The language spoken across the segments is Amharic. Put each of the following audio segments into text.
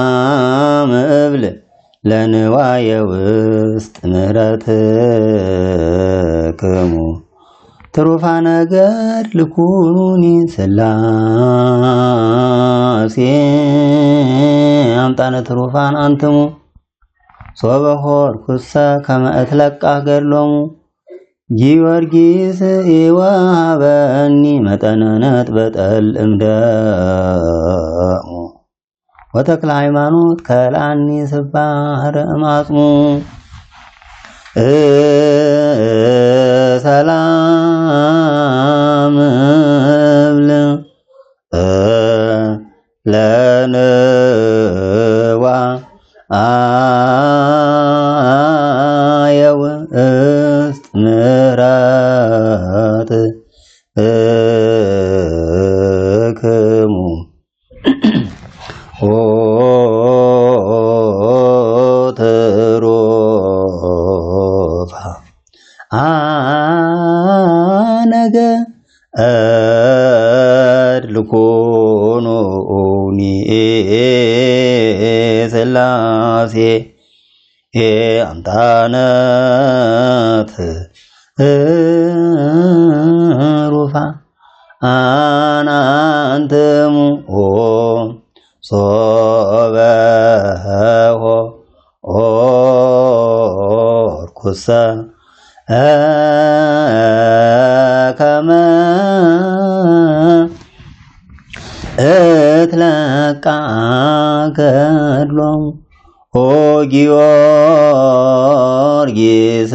ሰላም እብል ለንዋየ ውስጥ ምሕረትክሙ ትሩፋነ ነገር ልኩኑኒ ሥላሴ አምጣነ ትሩፋን አንትሙ ሶበሆር ኩሰ ከመ እትለቃ ገድሎሙ ጊዮርጊስ ኢወሀበኒ መጠነ ነጥበጠል እምደሙ ወተክለ ሃይማኖት ከልአኒ ስባረ እማጽሙ ሰላም እብል ለንዋየ ውስጥ ምሕረትክሙ ትሩፋ ነገድ ልኩኑኒ ሥላሴ አምጣነት ትሩፋን አንትሙ ሶበሆ ርኩሰ ከመ እትለቃ ገድሎሙ ጊዮርጊስ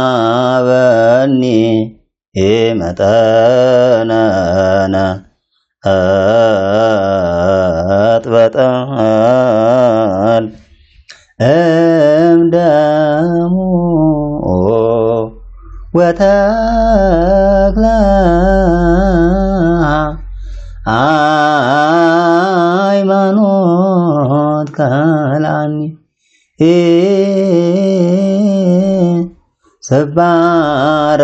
ኢወሀበኒ መጠነ ነጥበጠል እምደሙ ወተክለ ሃይማኖት ከልአኒ ስባረ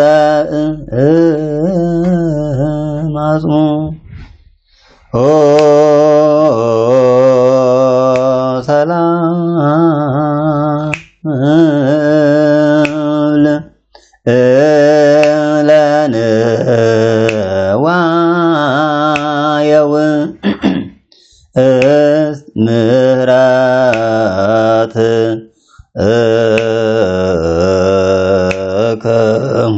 እማጽሙ ሰላም እብል ለንዋየ ውስጥ ምሕረትክሙ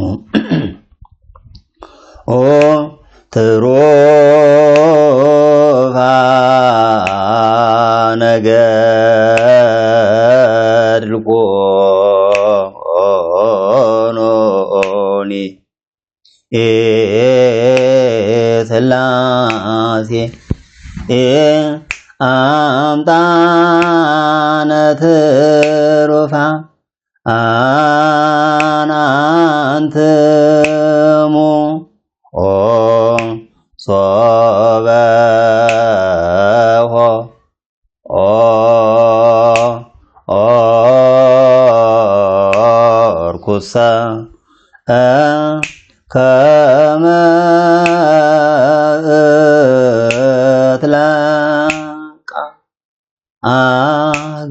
ትሩፋነ ነገር ልኩኑኒ ሥላሴ አምጣነ ትሩፋን አንትሙ ሶበሆ ርኩሰ ከመ እትለቃ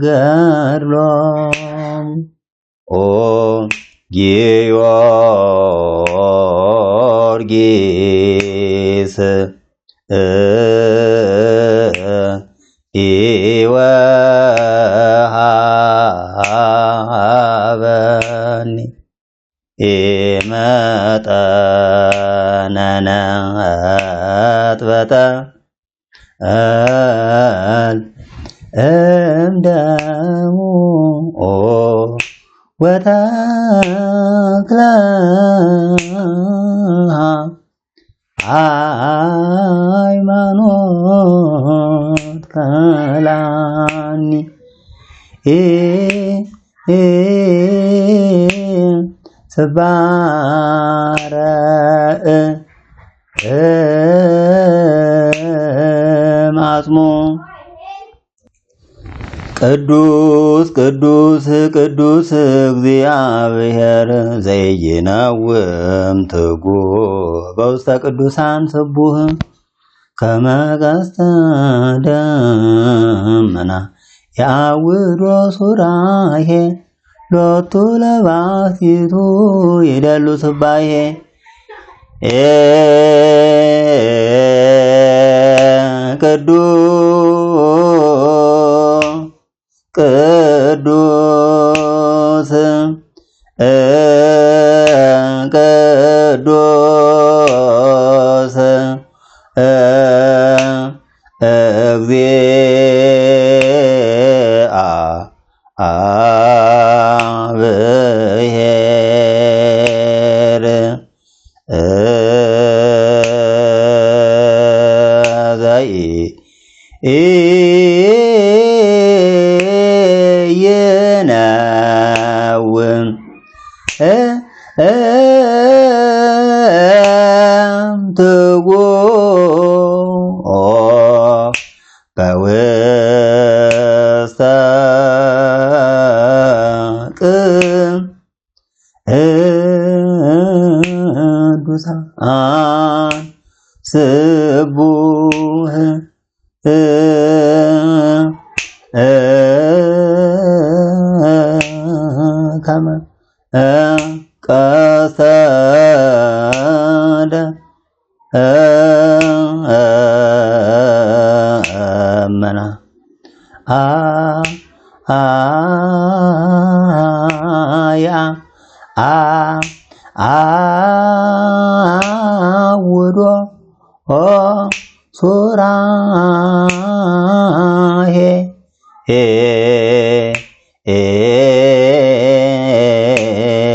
ገድሎሙ ጊዮርጊስ ኢወሀበኒ መጠነ ነጥበጠል እምደሙ ወተክለ ሃይማኖት ከልአኒ ስባረ እማጽሙ ቅዱስ ቅዱስ ቅዱስ እግዚአብሔር ዘይነውም ትጉህ በውስተ ቅዱሳን ስቡህ ከመ ቀስተ ደመና የአውዶ ሱራሄ ሎቱ ለባሕቲቱ ይደሉ ስባሄ ቅዱስ ቅዱስ እግዚአብሔር ዘይነውም ትጉህ በውስተ ቅዱሳን ስቡህ ከመ ቀስተ ደመና አውዶ ሱራሄ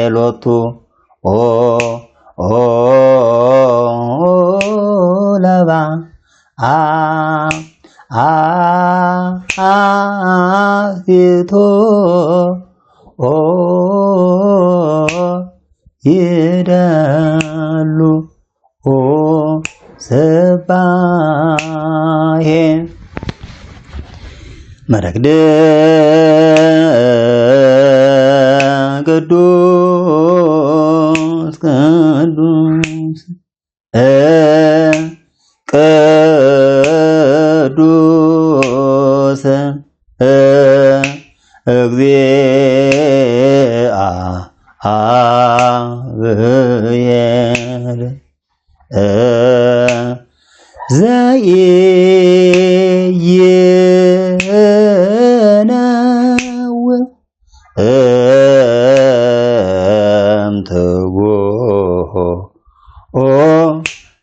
ሎቱ ለባሕቲቱ ይደሉ ስባሄ መረግድ ቅዱስ ቅዱስ ቅዱስ እግዚአብሔር ዘይነውም ትጉህ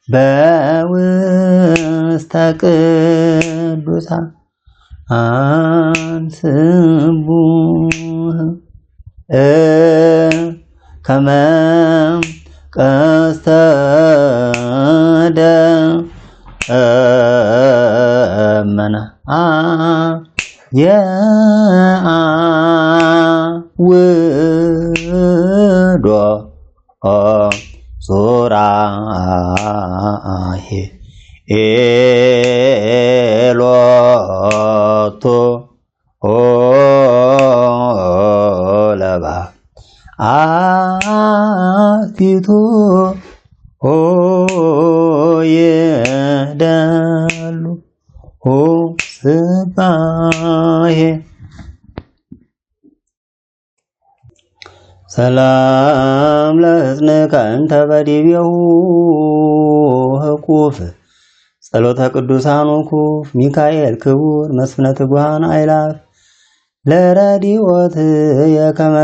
በውስተ ቅዱሳን ስቡህ ከመ ቀስተ ደመና የአውዶ ሱራሄ ሎቱ ለባሕቲቱ ይደሉ ስባሄ ሰላም ለሕዝንከ እንተ በዲቤሁ ህቁፍ ጸሎተ ቅዱሳን ወኩፍ ሚካኤል ክቡር መስፍነ ትጉሃን አእላፍ ለረዲኦት ከመ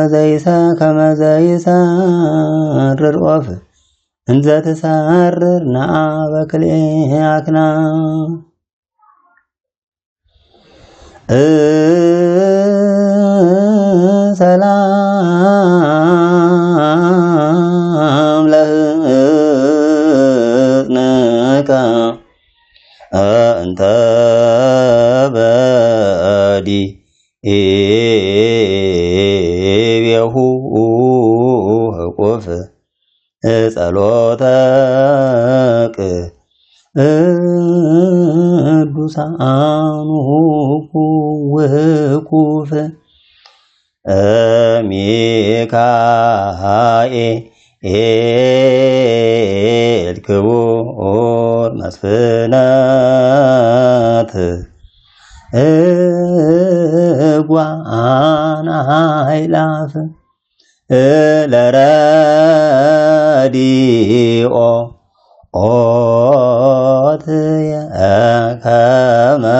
ዘይሰርር ኦፍ እንዘ ትሰርር ነአ በክልኤ አክናፍ ሰላም ለሕዝንከ እንተ በዲቤሁ ህቁፍ ጸሎተ ቅዱሳኑ ውቁፍ ሚካኤል ክቡር መስፍናት እጓና ኃይላፍ ለረዲኦ ኦትየ ከመዘ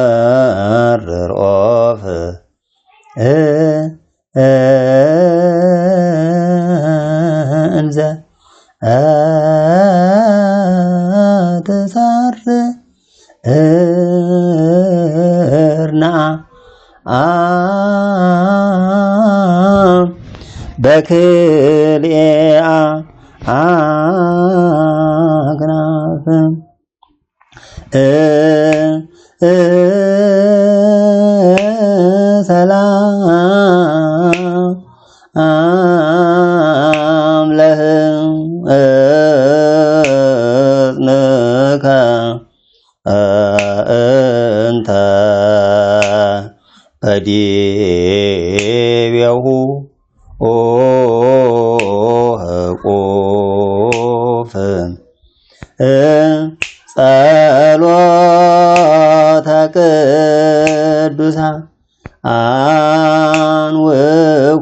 ይሰርር ኦፍ እንዘ ትሰርና በክልኤ አክናፍ ሰላም ለሕፅንከ እንተ በዲቤሁ ህቁፍ ጸሎተ ቅዱሳን ውኩፍ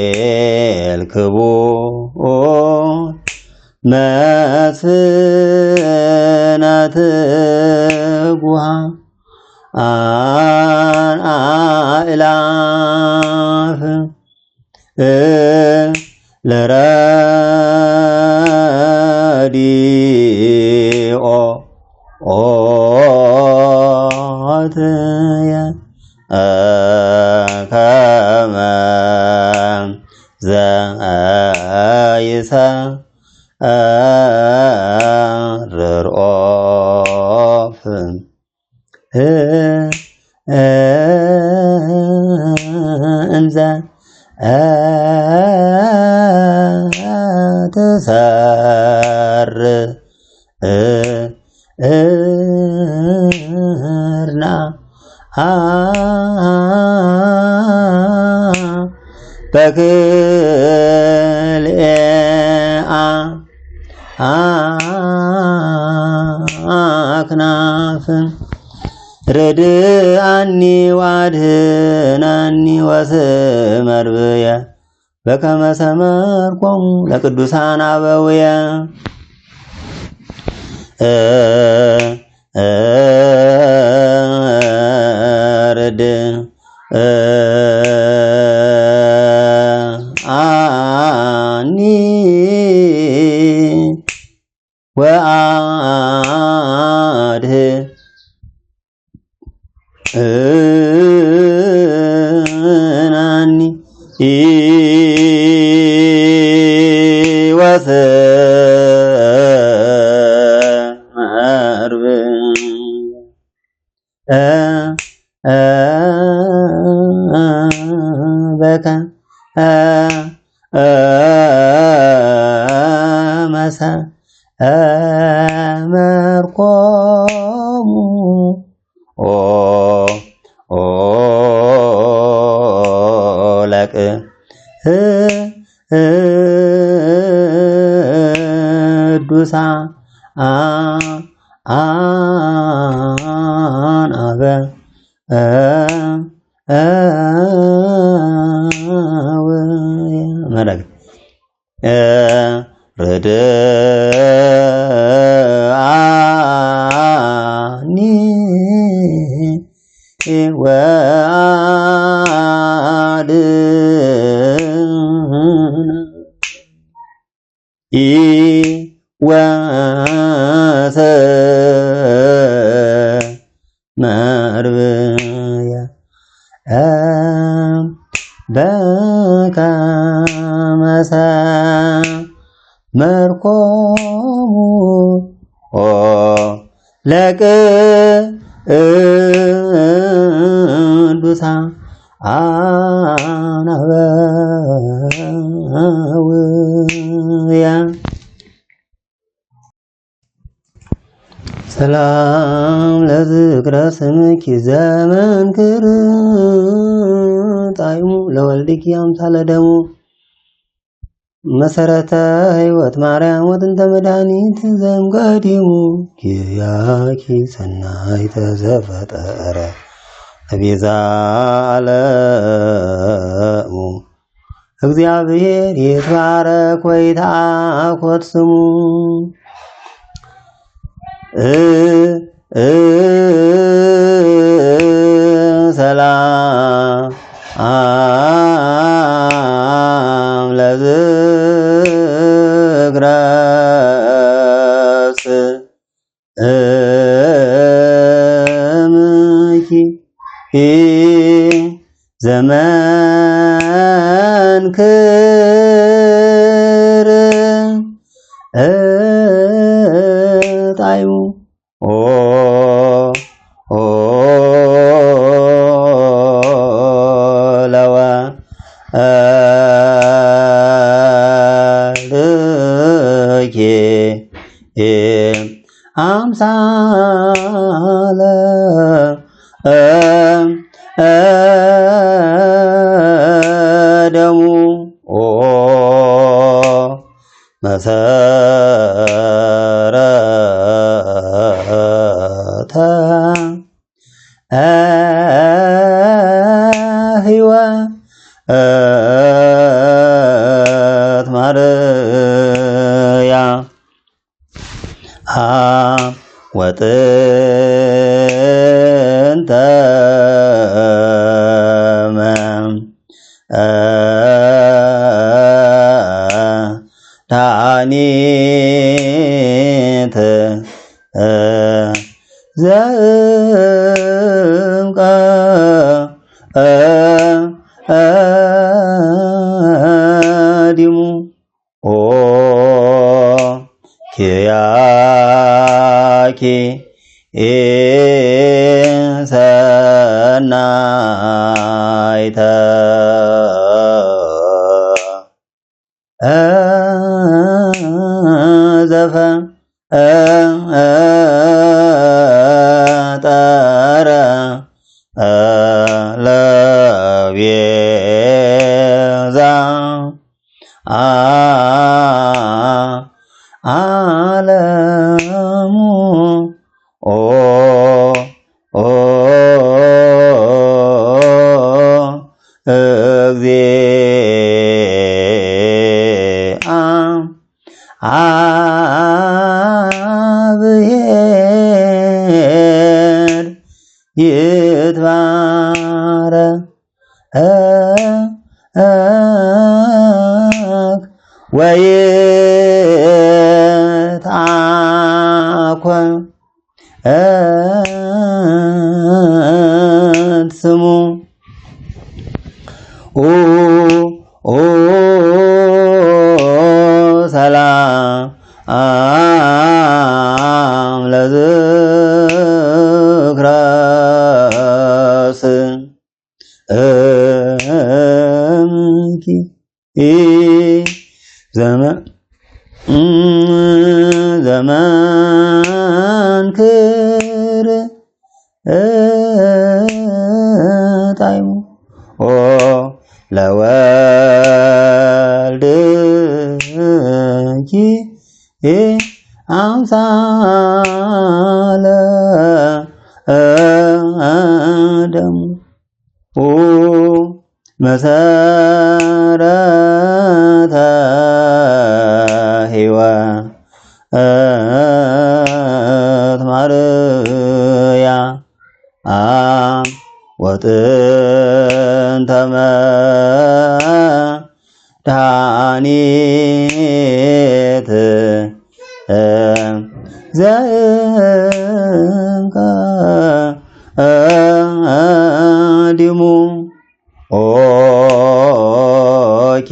ሚካኤል ክቡር መስፍናት ጉሃን አእላፍ ለረዲኦ ኦትየ ከመ ዘይሰርር ኦፍ እንዘ ትሰርና በክልኤ አክናፍ ርድአኒ ዋድህናኒ ወስመርብየ በከመ ሰመርኮሙ ለቅዱሳን አበውየ ርድአኒ ወአድህናኒ መርኮሙ ለቅዱሳን አበ መረግ ርድአኒ ወስመርብየ በከመ መርኮሙ ለቅዱሳን አናበውያን ሰላም ለዝክረ ስምኪ ዘመንክር ጣዕሙ ለወልድኪ አምሳለ ደሙ መሰረተ ሕይወት ማርያም ወጥንተ መድኃኒት ዘእምቀዲሙ ኪያኪ ሰናይተ ዘፈጠረ ቤዛ ዓለሙ እግዚአብሔር ይትባረክ ወይትአኮት ስሙ ሰላም ለዝክረ ስምኪ ዘመንክር ጣዕሙ ለወልድኪ አምሳለ ደሙ መሰረተ ሕይወት ማርያም ወጥንተ መድኃኒት ዘእምቀዲሙ ኪያኪ ሰናይተ ዘፈጠረ ለቤዛ ዓለሙ እግዚአብሔር ይትባረክ ወይትአኮን ስሙ ሰላም ለዝክረ ስምኪ ዘመንክር ጣዕሙ ለወልድኪ አምሳለ ደሙ መሰረተ ሕይወት ማርያም ወጥንተ መድኃኒት ዘእምቀዲሙ ኦኬ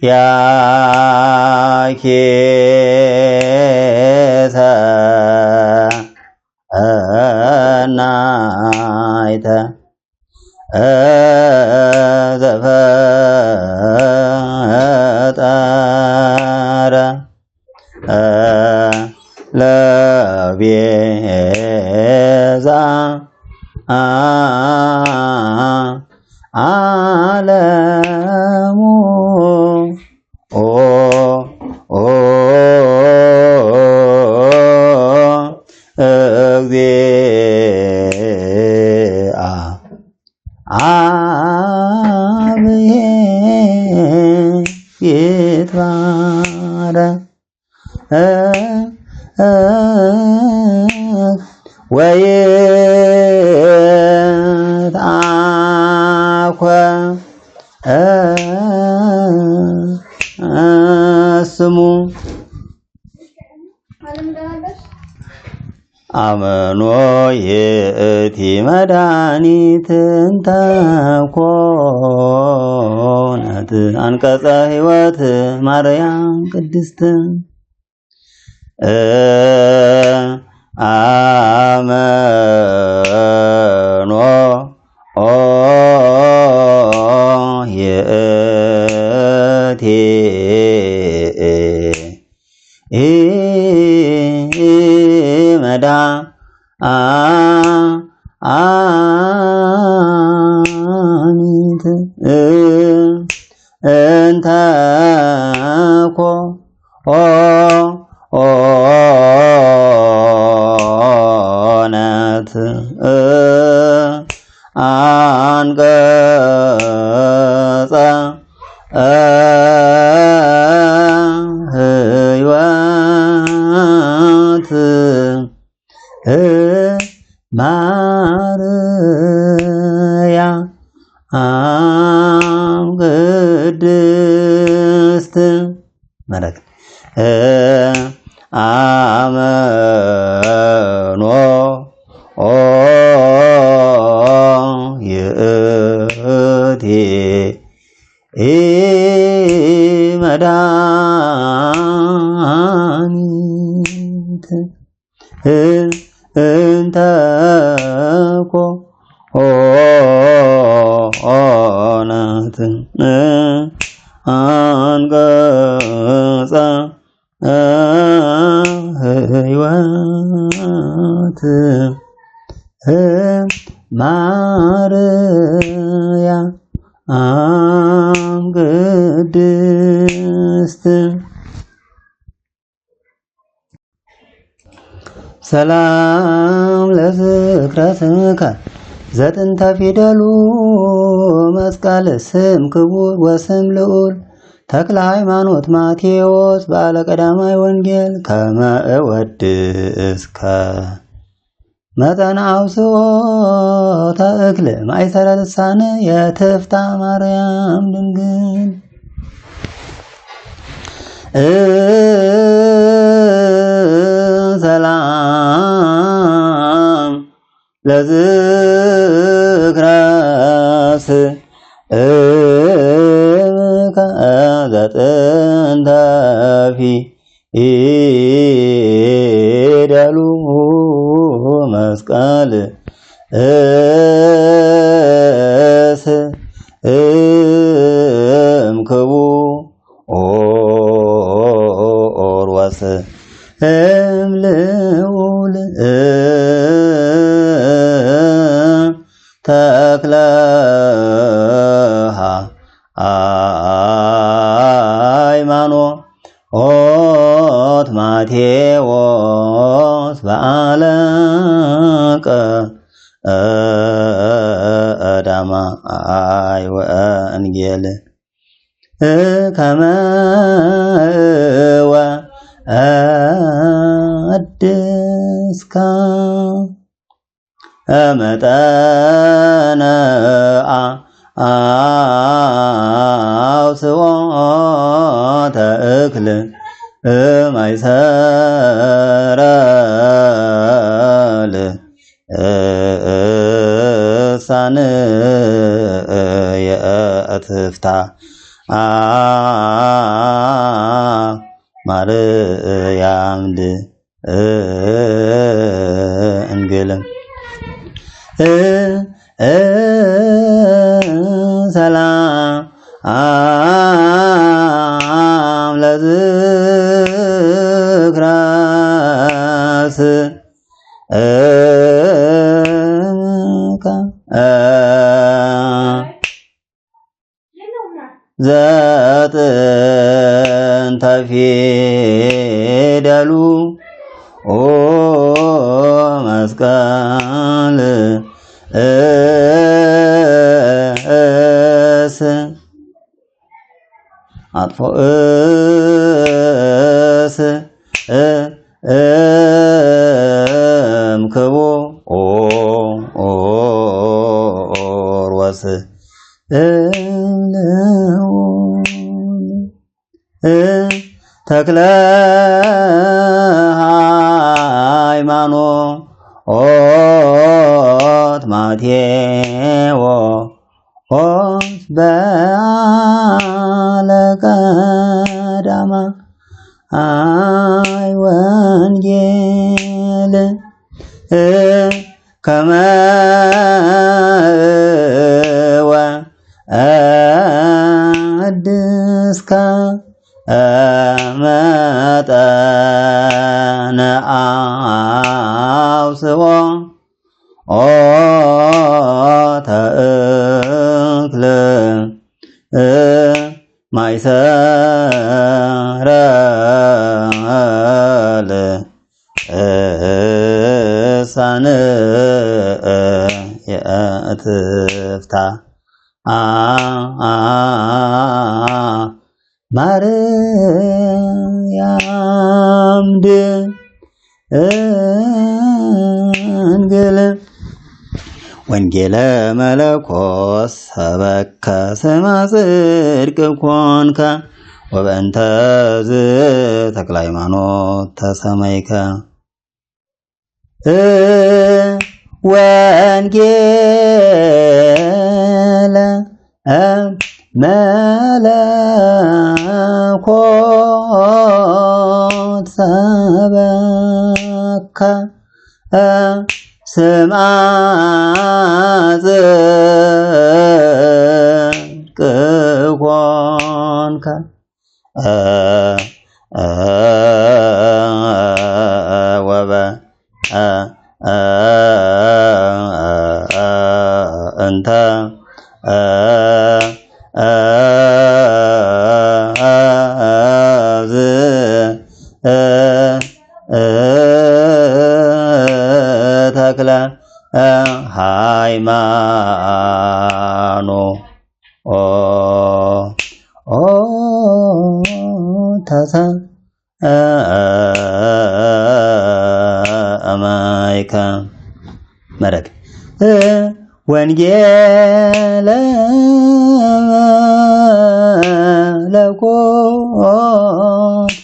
ያ ሰናይተ ዘፈጠረ ለቤዛ ዓለሙ እግዚአ አብየ ይትባረክ ወይትአኮ ስሙ አመኖ ይእቲ መድኃኒት እንተ ኮነት አንቀጸ ሕይወት ማርያም ቅድስት አመኖ ይእቲ መድኃኒት እንተ ኮነት አንቀጸ ሕይወት ማርያም ቅድስት ማለት አመኖ ይእቲ መድኃኒት እንተ ኮነት አንቀጸ ሕይወት ማርያም ቅድስት ሰላም ለዝክረ ስምከ ዘጥንተ ፊደሉ መስቀል ስም ክቡር ወስም ልዑል ተክለ ሃይማኖት ማቴዎስ በዓለ ቀዳማይ ወንጌል ከመ እወድእስከ መጠነ አውስኦ ተእክል ማእሰረ ልሳነ የትፍታ ማርያም ድንግል ሰላም ለዝክረ ስምከ ዘጥንተ ፊደሉ መስቀል ስም ክቡር ወስም ልዑል ተክለ ሃይማኖት ማቴዎስ በዓለ ቀዳማይ ወንጌል ከመ እወድእስከ መጠነ አውስኦ ተእክል ማእሰረ ልሳነ የትፍታ ማርያም ድንግል ሰላም ለዝክራስ ዘጥንተ ፊደሉ መስቀል አጥፎ እምክቦ ኦርወስ ተክለ ሃይማኖት ማቴዎ በዓለ ቀዳማይ ወንጌል ከመ ወአድስከ መጠነ አውስቦ ተእክል ማይሰረ ልሳን የእትፍታ ማርያም ድንግል ወንጌለ መለኮት ሰበከ ስመ ጽድቅ ኮንከ ወበእንተ ተክለ ሃይማኖት ተሰመይከ ወንጌለ መለኮት ሰበከ ስመ ጽድቅ ኮንከ ወበእንተ ተክለ ሃይማኖት ተሰመይከ መረቅ ወንጌለ መለኮት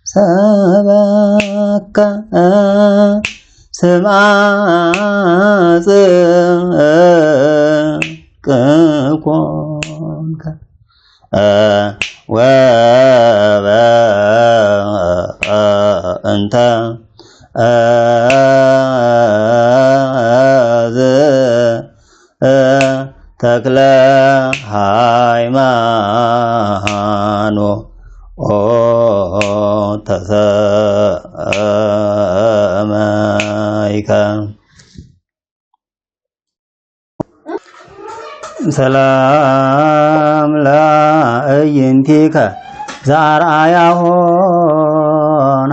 ሰበከ ስመ ጽድቅ ኮንከ ወበእንተ ተክለ ሃይማኖት ተሰመይከ ሰላም ለእይንቲከ ዘአርአያሆን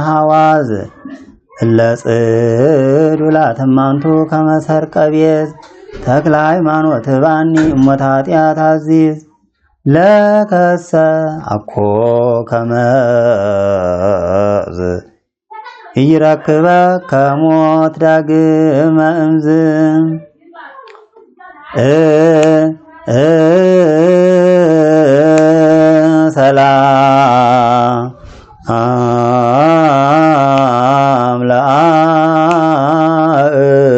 ሐዋዝ ለጽዱላት እማንቱ ከመሰርቀ ቤዝ ተክለ ሃይማኖት ባኒ እሞተ ኃጢአት አዚዝ ለከሰ አኮ ከመዝ ይረክበ ከሞት ዳግመ እምዝ ሰላም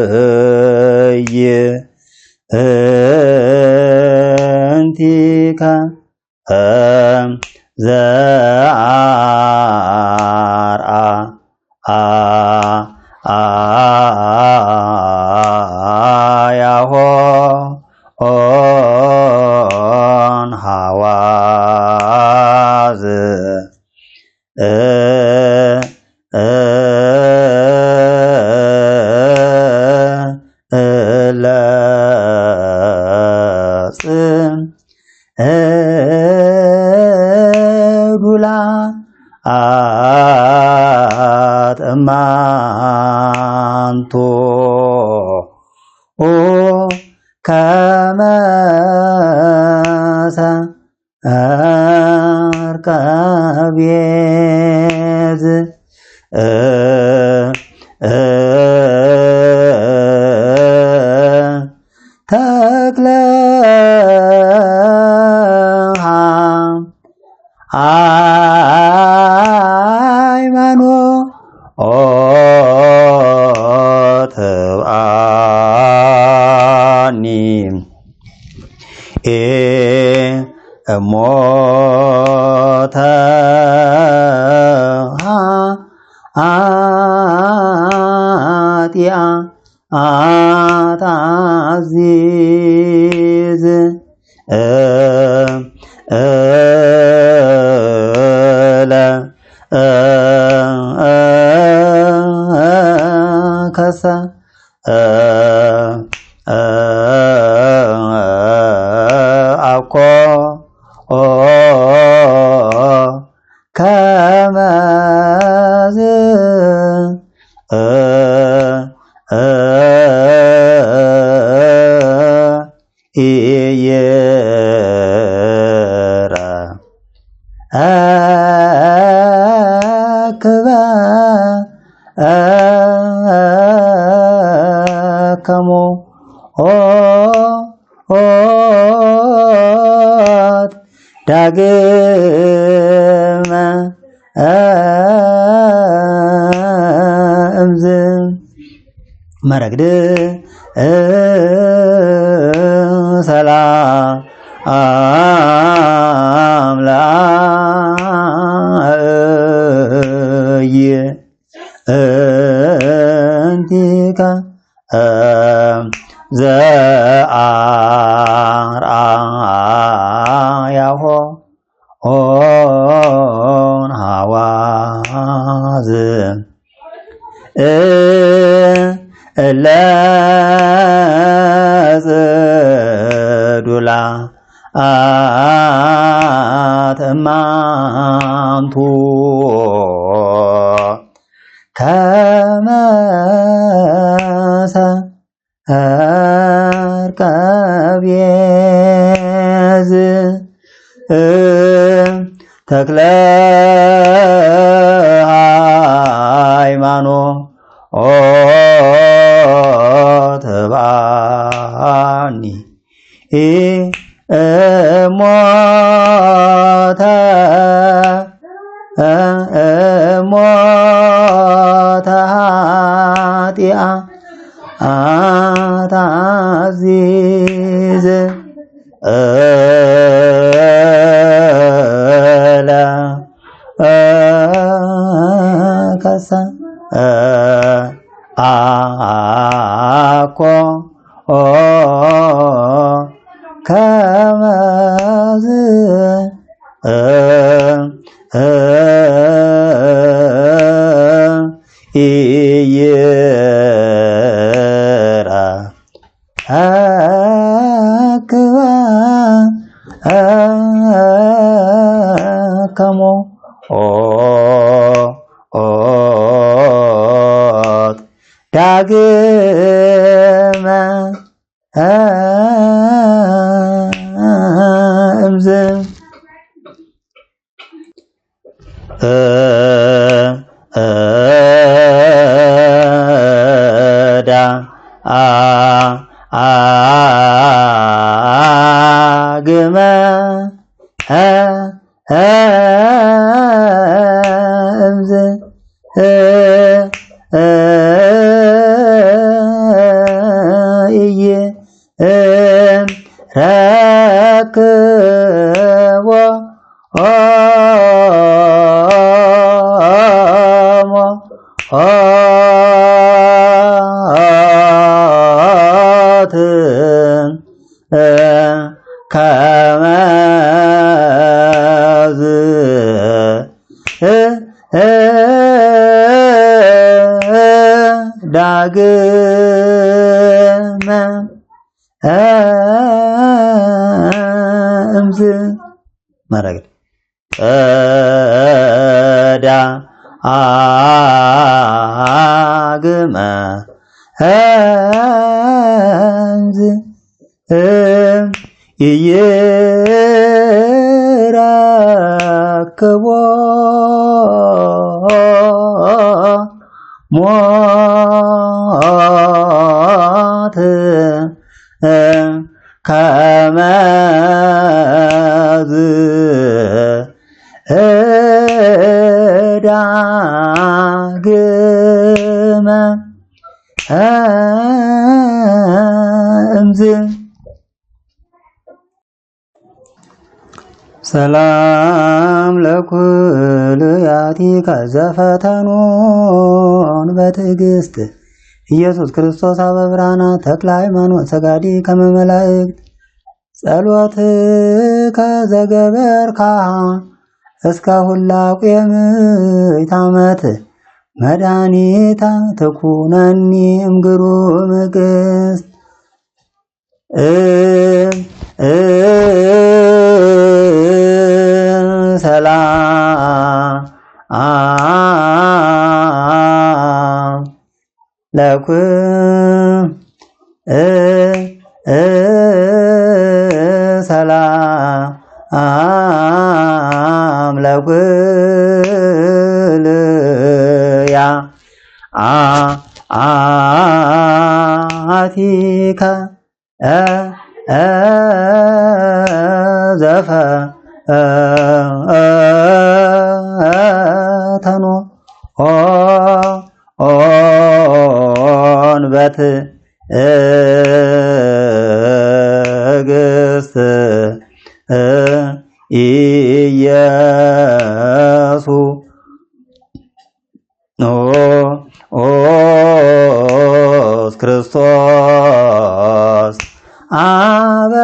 ለአእይ እንቲከ ዘአ ዱላ አጥማንቶ ከመሰ አርቀቤዝ ተክለ ሃይማኖት ተብአኒ እሞተ ኃጢአ አታዚዝ ከሰ አኮ ከመዝ ኢየራ አክበ ከሞ ዳግመ እምዝ መረግድ ሰላም አምላእየ እንቲከ ዘአርአያሆ ሐዋዝ እለ ጽዱላ አትማንቱ ከመሰ አርቀቤዝ ተክለ ሃይማኖት ተብአኒ እሞተ ኃጢአ አታዚዝ ከሰ አኮ ከመዝ ኢየራ አክባ ከሞ ዳግመ እምዝ አግመ እምዝ ረክቦ ከመዝ ዳግመ እምዝ እምዝ መረግድ ቀዳ አግመ እንዝ ኢይራክቦ ሞት ከመዝ ዳግመ እምዝ ሰላም ለኩልያቲከ ዘፈተኖን በትዕግስት ኢየሱስ ክርስቶስ አበ ብርሃናት ተክለ ሃይማኖት ሰጋዲ ከመ መላእክት ጸሎትከ ዘገበርካ እስከ ሁላቁ የምዕት ዓመት መድኃኒታ ትኩነኒ እምግሩም ቅስት ሰላም ለኩም ሰላም ለኩልያ አቲከ ዘፈተኖ ኦን በትዕግስት ኢየሱስ ክርስቶስ አበ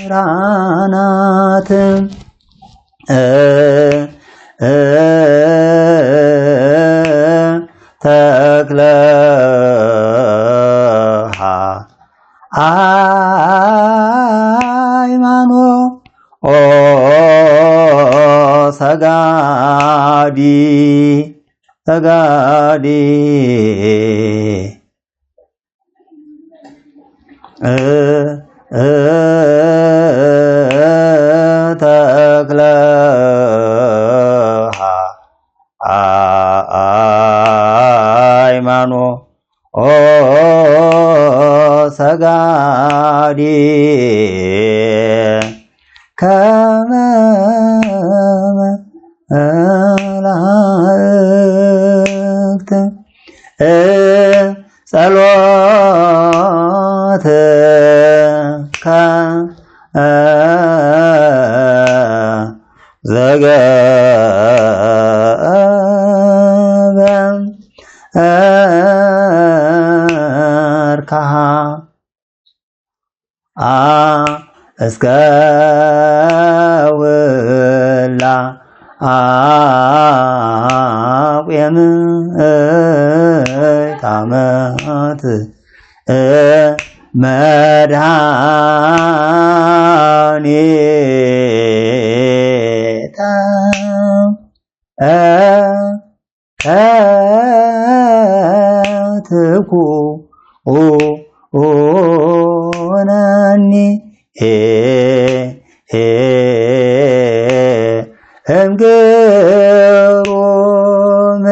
ብርሃናት ተክለ ሃይማኖት ሰጋዲ ተክለ ሃይማኖት ሰጋዲ ከመ መላእክት ጸሎትከ ዘገበርካ እስከ ውላቁ የምዕት ዓመት መድኃኒተ ትኩነኒ እምግሩም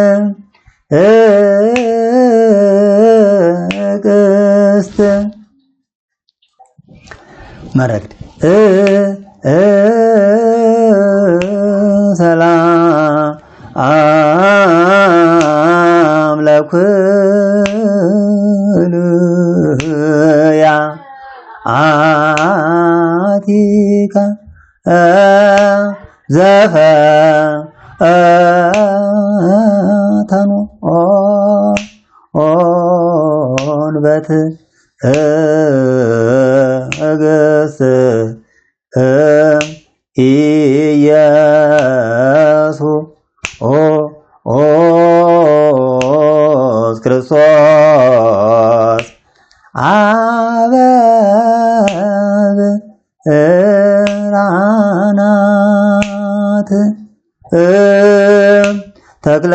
ቅስት መረግድ ሰላም ለኩልያ አቲከ ዘፈተኖ ኦን በትዕግስት ኢየሱስ ክርስቶስ አበ ብርሃናት ተክለ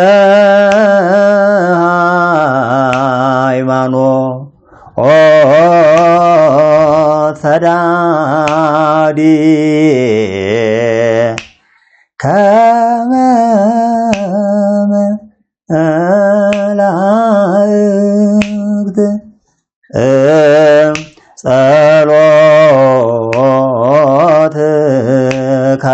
ሃይማኖት ሰዳዲ ከመ መላእክት ጸሎትከ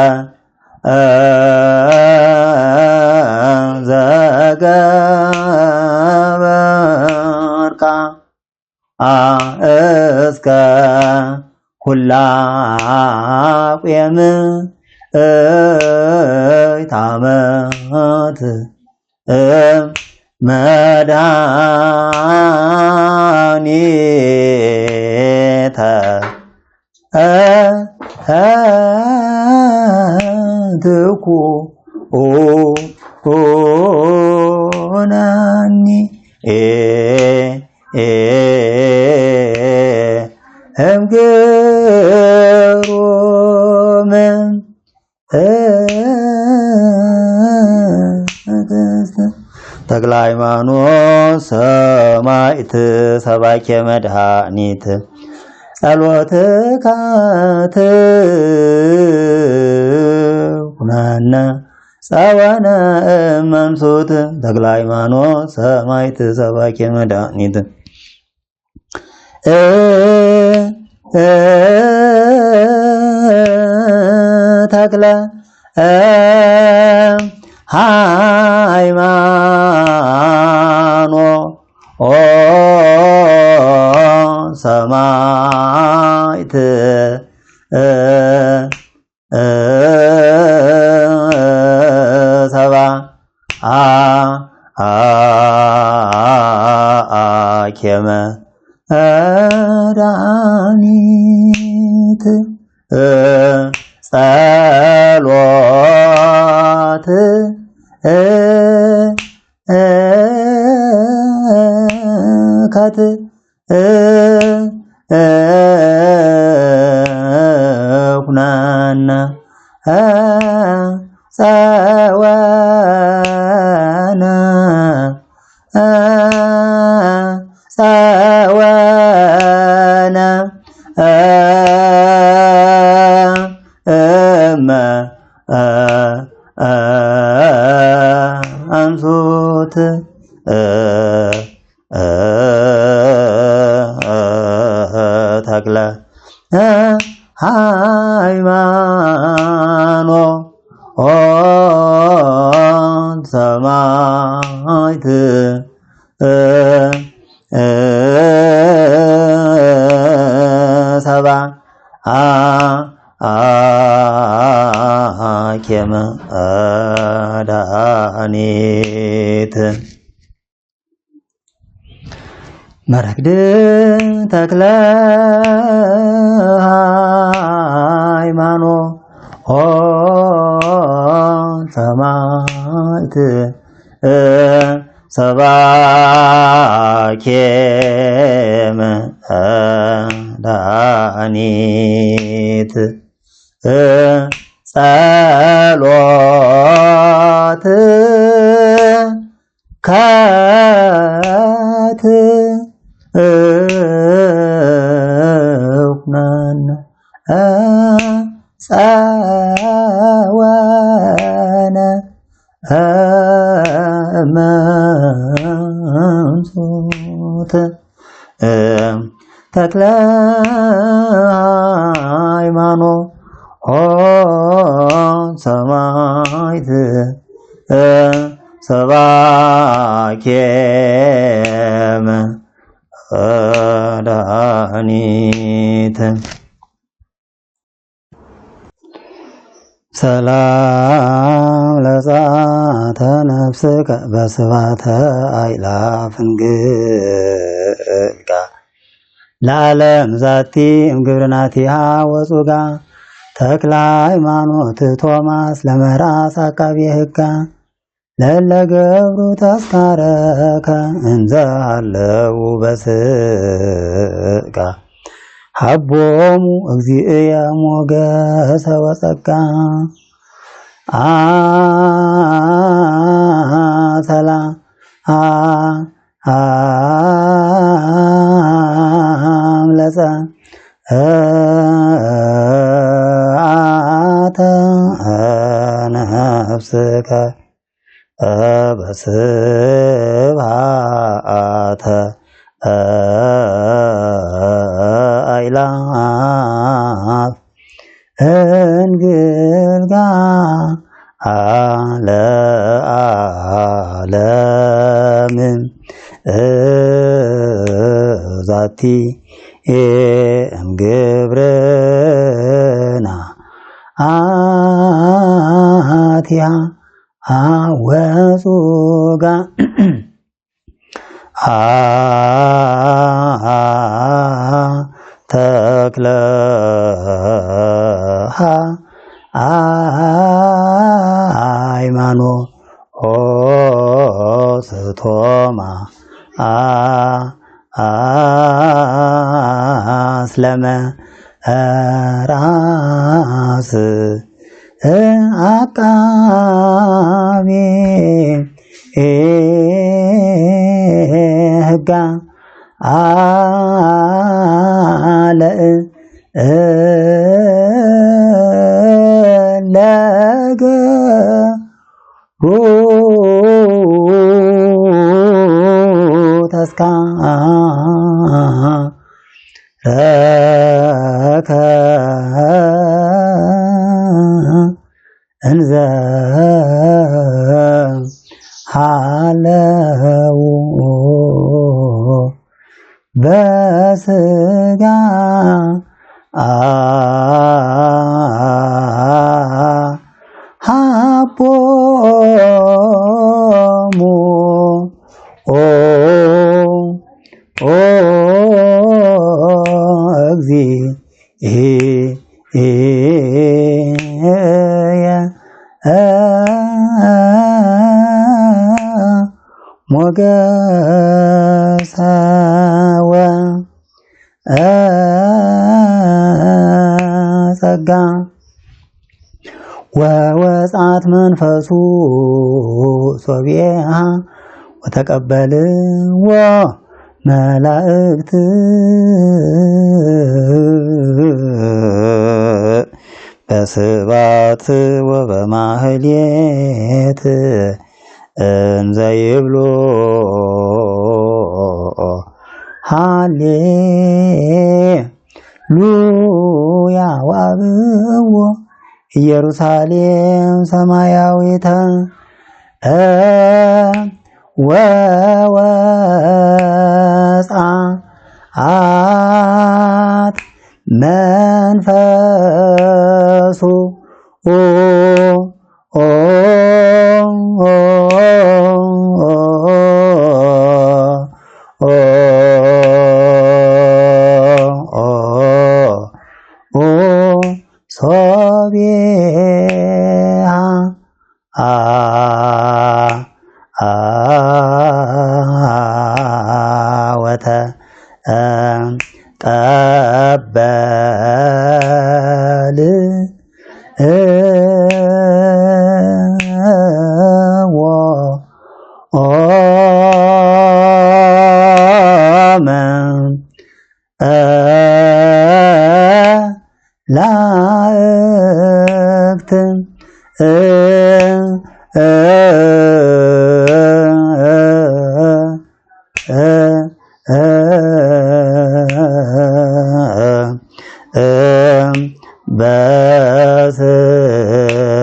ዘገበርካ እስከ ሁላቄም ታመት መድኃኒተ ትኩነኒ እምግሩም ተክለ ሃይማኖት ሰማዕት ሰባኬ መድኃኒት ጸሎትከ ትኩነነ ጸወነ እመንሱት ተክለ ሃይማኖት ሰማዕት ሰባኬ መድኃኒት ተክለ ሃይማኖት ሰማዕት ሰባኬ መድኃኒት ጸሎት ከት ኩነነ ጸወነ አንሱት ተክለ ሃይማኖት ሰማዕት ሰባኬ መድኃኒት መረግድ ተክለ ሃይማኖት ሰማዕት ሰባኬ መድኃኒት ጸሎት ከት ኩነነ ጸወነ እመንሱት ተክለ ሃይማኖት ሰማዕት ሰባኬ መድኃኒት ሰላም ለጻተ ነፍስከ በስባተ አእላፍ እንግልጋ ለዓለም ዛቲ እምግብርናቲሃ ወጹጋ ተክለ ሃይማኖት ቶማስ ለመራስ አቃቤ ሕጋ ለለገብሩ ተስካረከ እንዘ አለው በስጋ ሀቦሙ እግዚእየ ሞገሰ ወጸጋ ሰላም አምለጸ አተ ነፍስከ በስብሐተ አእላፍ እንግልጋ ለዓለም ዛቲ እምግብርና አቲሃ ወጹጋ ተክለሃ ሃይማኖቶማ አስለመ ራስ አቃቤ ሕጋ ለገሩ ተስካረከ እንዘ ሃለው በስጋ ሀቦሙ እግዚእየ ሞገሰ ወጸጋ ወወጻት መንፈሱ ሶብየሃ ወተቀበልዎ መላእክት በስብሐት ወበማህሌት እንዘ ይብሎ ሃሌሉያ ወአብዎ ኢየሩሳሌም ሰማያዊተ ወወጻት መንፈሱ ሶብየሃ ወተቀበል ላእክት በስብሐት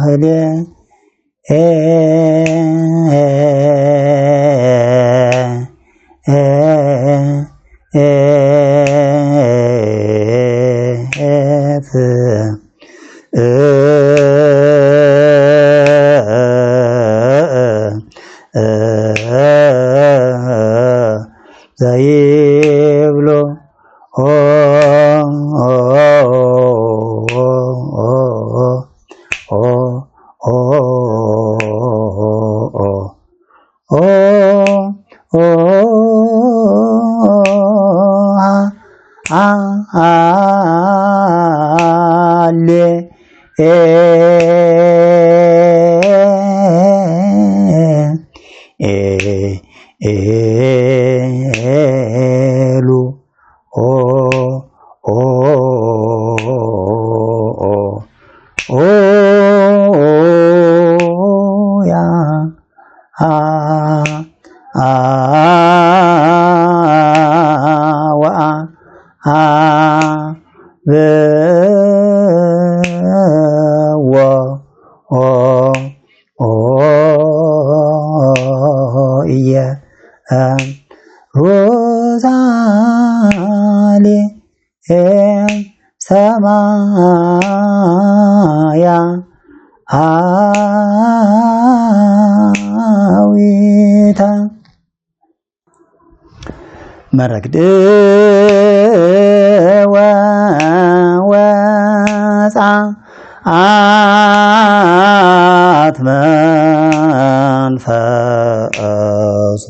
ወማህሌት ዘይብሎ ኦ ሰማያ አዊታ መረግድ ወወፃ አትመንፈሱ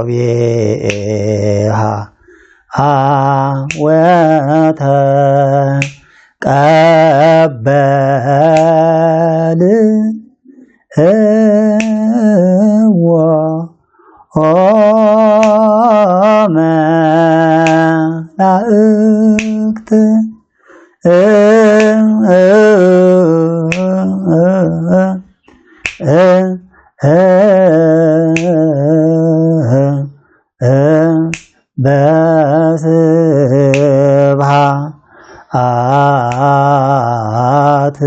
ሶቤሃ ወተቀበል መላእክት በስብሐት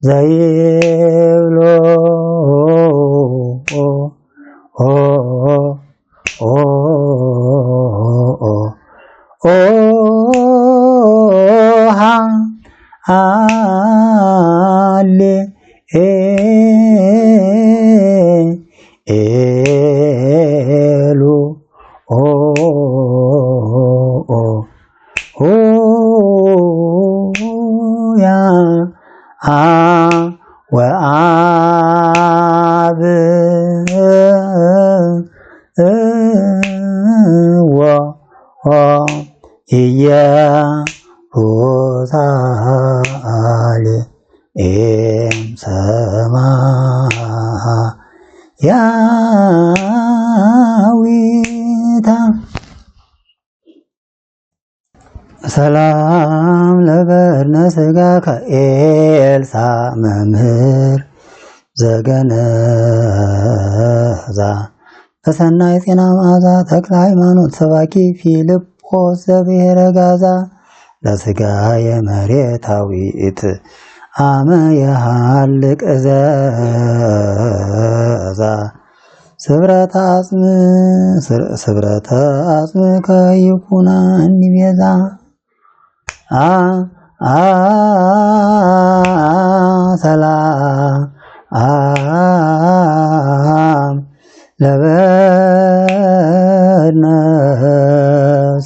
ዘይብሎ ሃሌ ኤሉ ያ ወአብ ኢየሩሳሌም ሰማያዊታ ሰላም ለበድነ ሥጋ ከኤልሳ መምህር ዘገነዛ በሰናይ ጤና መዓዛ ተክለ ሃይማኖት ሰባኪ ፊልጶስ ዘብሔረ ጋዛ ለሥጋ የመሬታዊት አመ የሃልቅ ዘዛ ስብረተ አጽም ከይኩና እንዲቤዛ ሰላም ለበድነ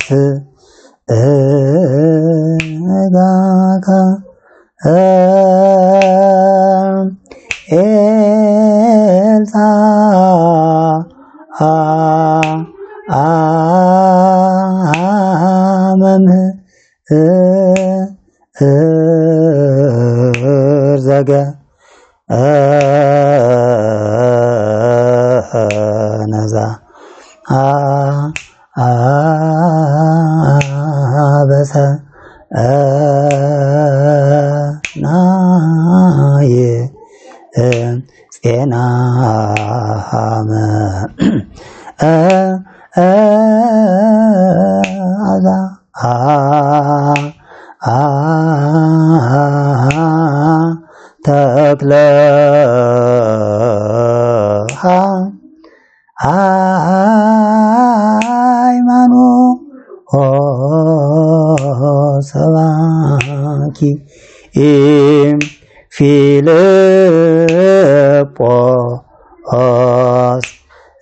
ሥጋከ ኤልሳ መምህር ዘገነዛ በሰናይ ጼናሃመ አዛ ተክለ ሃይማኖት ሰባኪ ፊልጶስ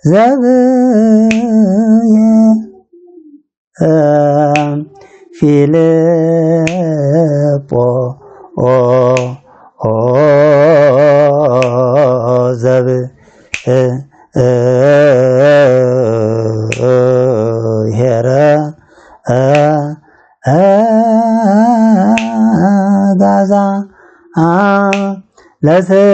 ዘብየ ፊልጶስ ዘብሔረ ጋዛ ለስጋ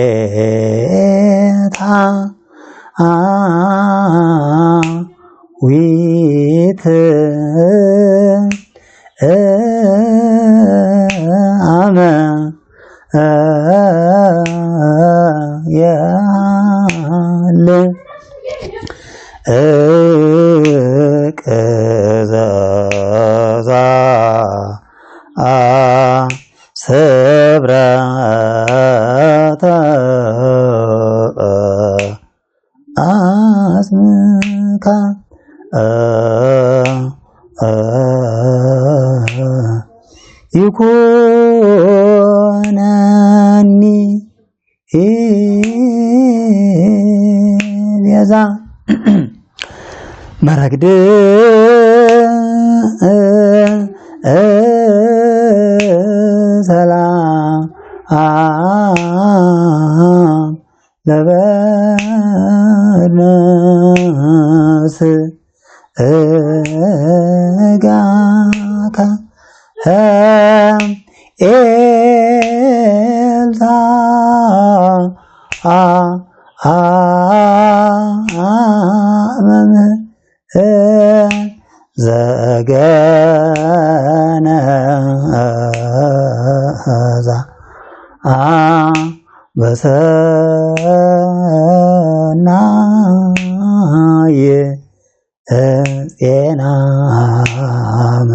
መሬታ ዊት አመ ያለ ቅዘዛ ስብረተ አስምካ ይኩነኒ ቤዛ መረግድ ሰላም ለበነስ ጋካ ኤልሳ መምህር ዘገነዛ በሰናይ ጼናመ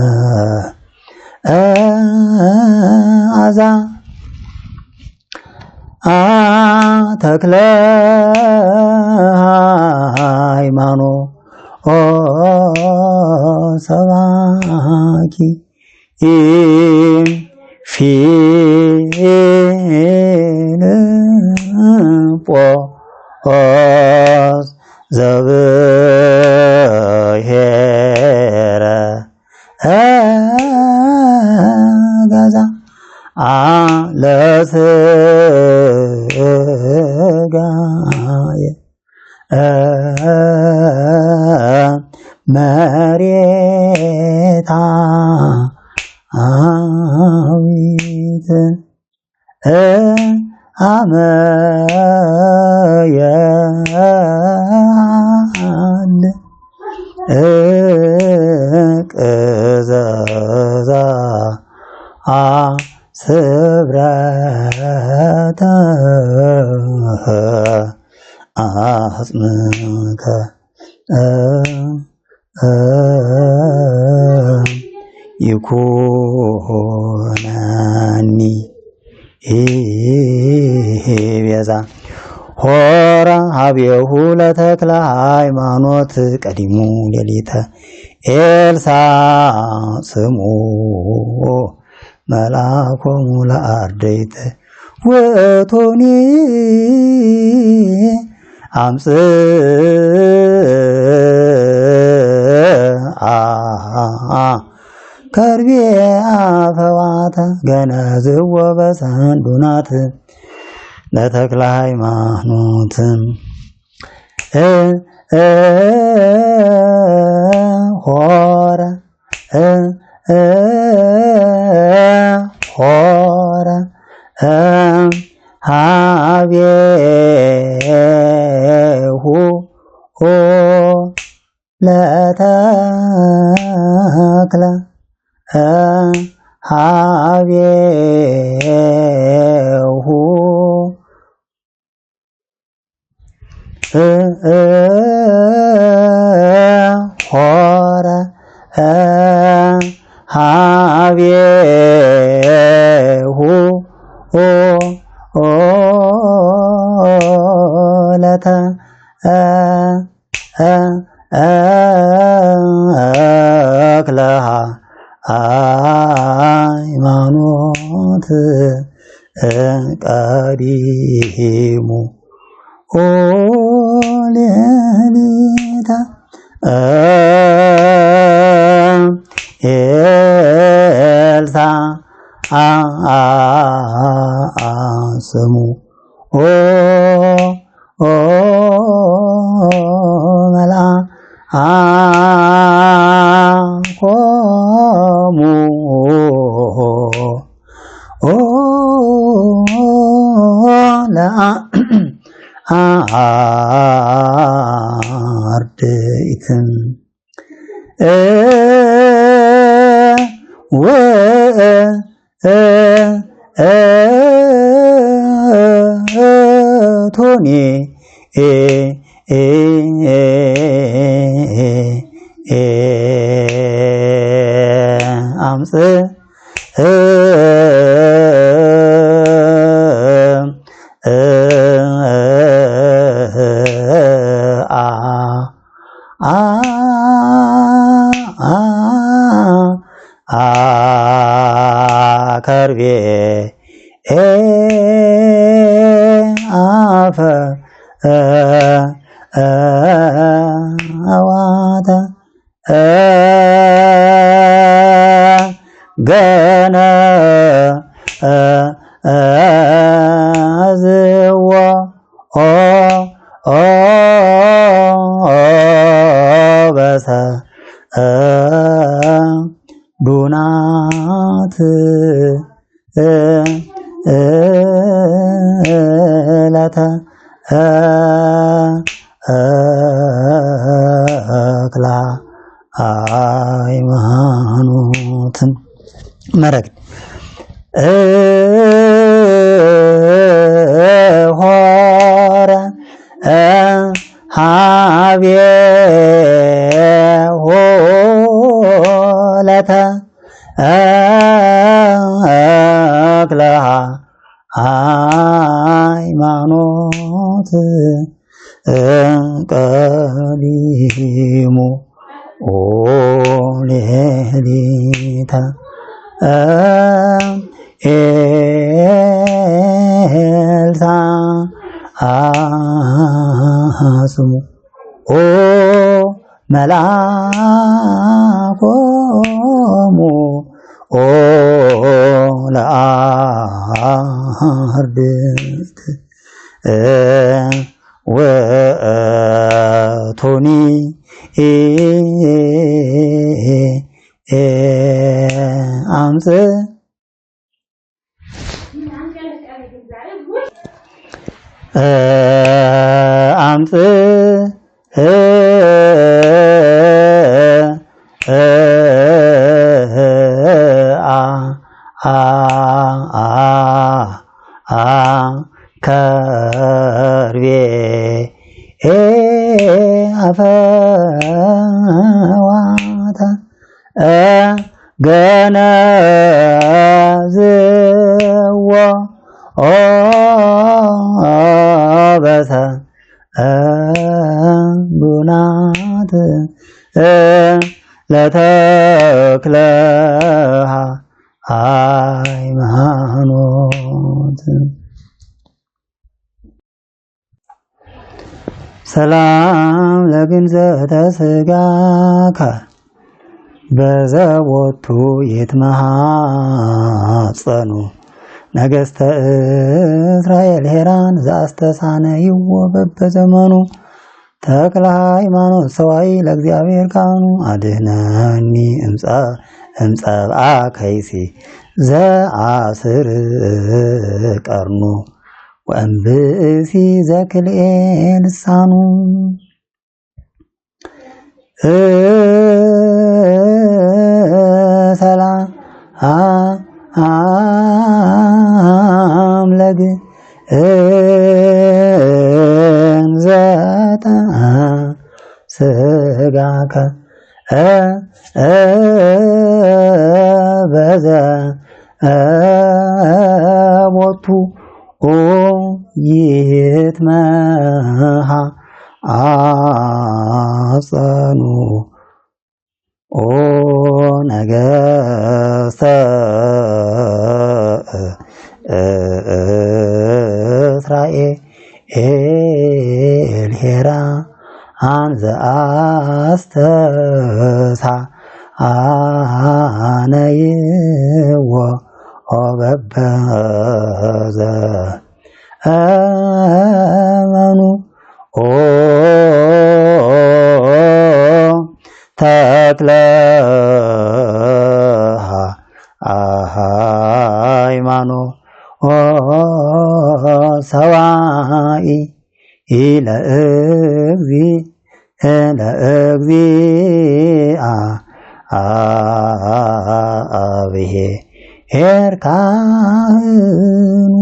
አዛ ተክለ ሃይማኖት ሰባኪ ፊልጶስ ዘብሔረ ጋዛ ለስጋየ መሬታ አዊት አመ ያለ ቅዘዛ ስብረተ አጽምከ ይኩነኒ ቤዛ ሆረ ሀቤሁ ለተክለ ሃይማኖት ቀዲሙ ሌሊተ ኤልሳ ስሙ መልአኮሙ ለአርድእት ውእቱኒ አምጽአ ከርቤ አፈዋተ ገነዝዎ በሰንዱናት ለተክለ ሃይማኖት ሆረ ሆረ ሀቤሁ ለተክለ ሀቤሁ ሆረ ሀቤሁ ለተክለ ሃይማኖት ቀዲሙ ሌሊታ ኤልሳ ስሙ መልአኮሙ ለአርድእትም ቶኒ አምፅ ከርቤ አፈ አዋተ ገነ ዝዋ በሰ ዱናት ለተ ተክለ ሃይማኖትም መረግድ ሆረ ሀቤሁ ለተክለ ሃይማኖት ቀዲሙ ሌሊታ ኤልሳ ስሙ መልአኮሙ ለአርድእት ወቶኒ አምፅ አምፅ ከርቤ አፈዋተ ገነዝዎ በሰ ዱናት ለተክለ ሃይማኖት ሰላም ለግንዘተ ሥጋከ በዘቦቱ ይትመሃጸኑ ነገሥተ እስራኤል ሄራን ዘአስተሳነይዎ በበዘመኑ ተክለ ሃይማኖት ሰዋይ ለእግዚአብሔር ካህኑ አድኅነኒ እምጸብአ ከይሲ ዘአስር ቀርኑ ወእምብእሲ ዘክልኤ ልሳኑ ሰላም አምለግ እንዘጠ ስጋከ በዘ ቦቱ ይትመሃ አጸኑ ነገሥተ እስራኤል ሄራ አንዘ አስተሳ አነይዎ በበዘ አመኑ ተክለ ሃይማኖት ሰዋኢ ለእግዚአብሔር ካህኑ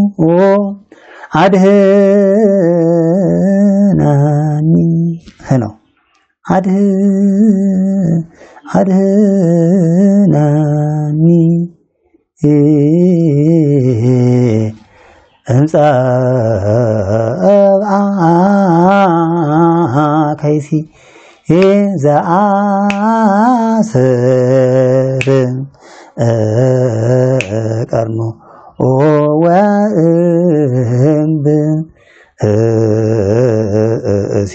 አድኅነኒ ነው። አድኅነኒ እምጸብአ ከይሲ ዘአስር ቀርኖ ወእምብ እሲ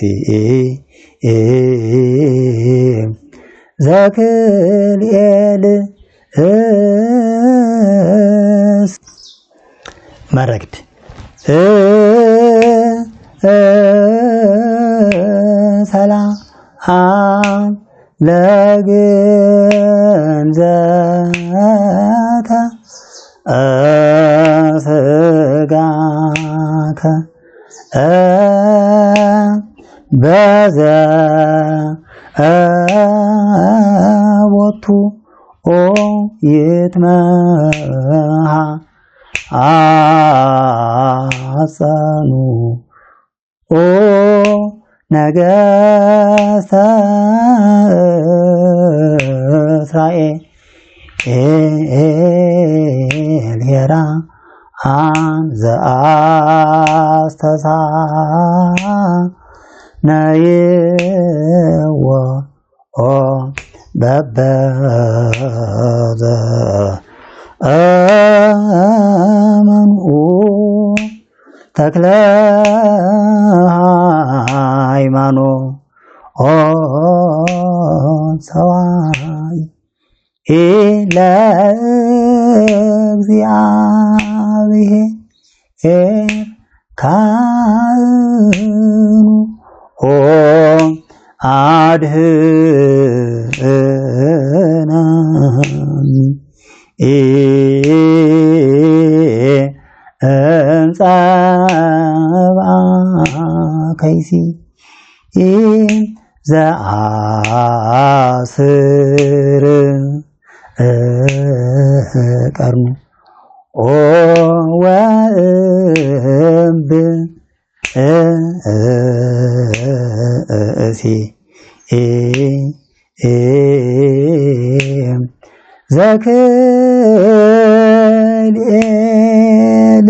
ዘክልኤል መረግድ ሰላም ለግንዘተ ስጋከ በዘ ቦቱ ይትመሃ አጸኑ ነገሥተ እስራኤል ሄራ አንዘ አስተሳ ነይዎ በበዘ አመንኡ ተክለ ሃይማኖት ሰዋኢ ለእግዚአብሔር ካህኑ አድኅነኒ እምጸብአ ከይሲ ዘአስር ቀርኑ ወእምብ እሲ ዘክልኤል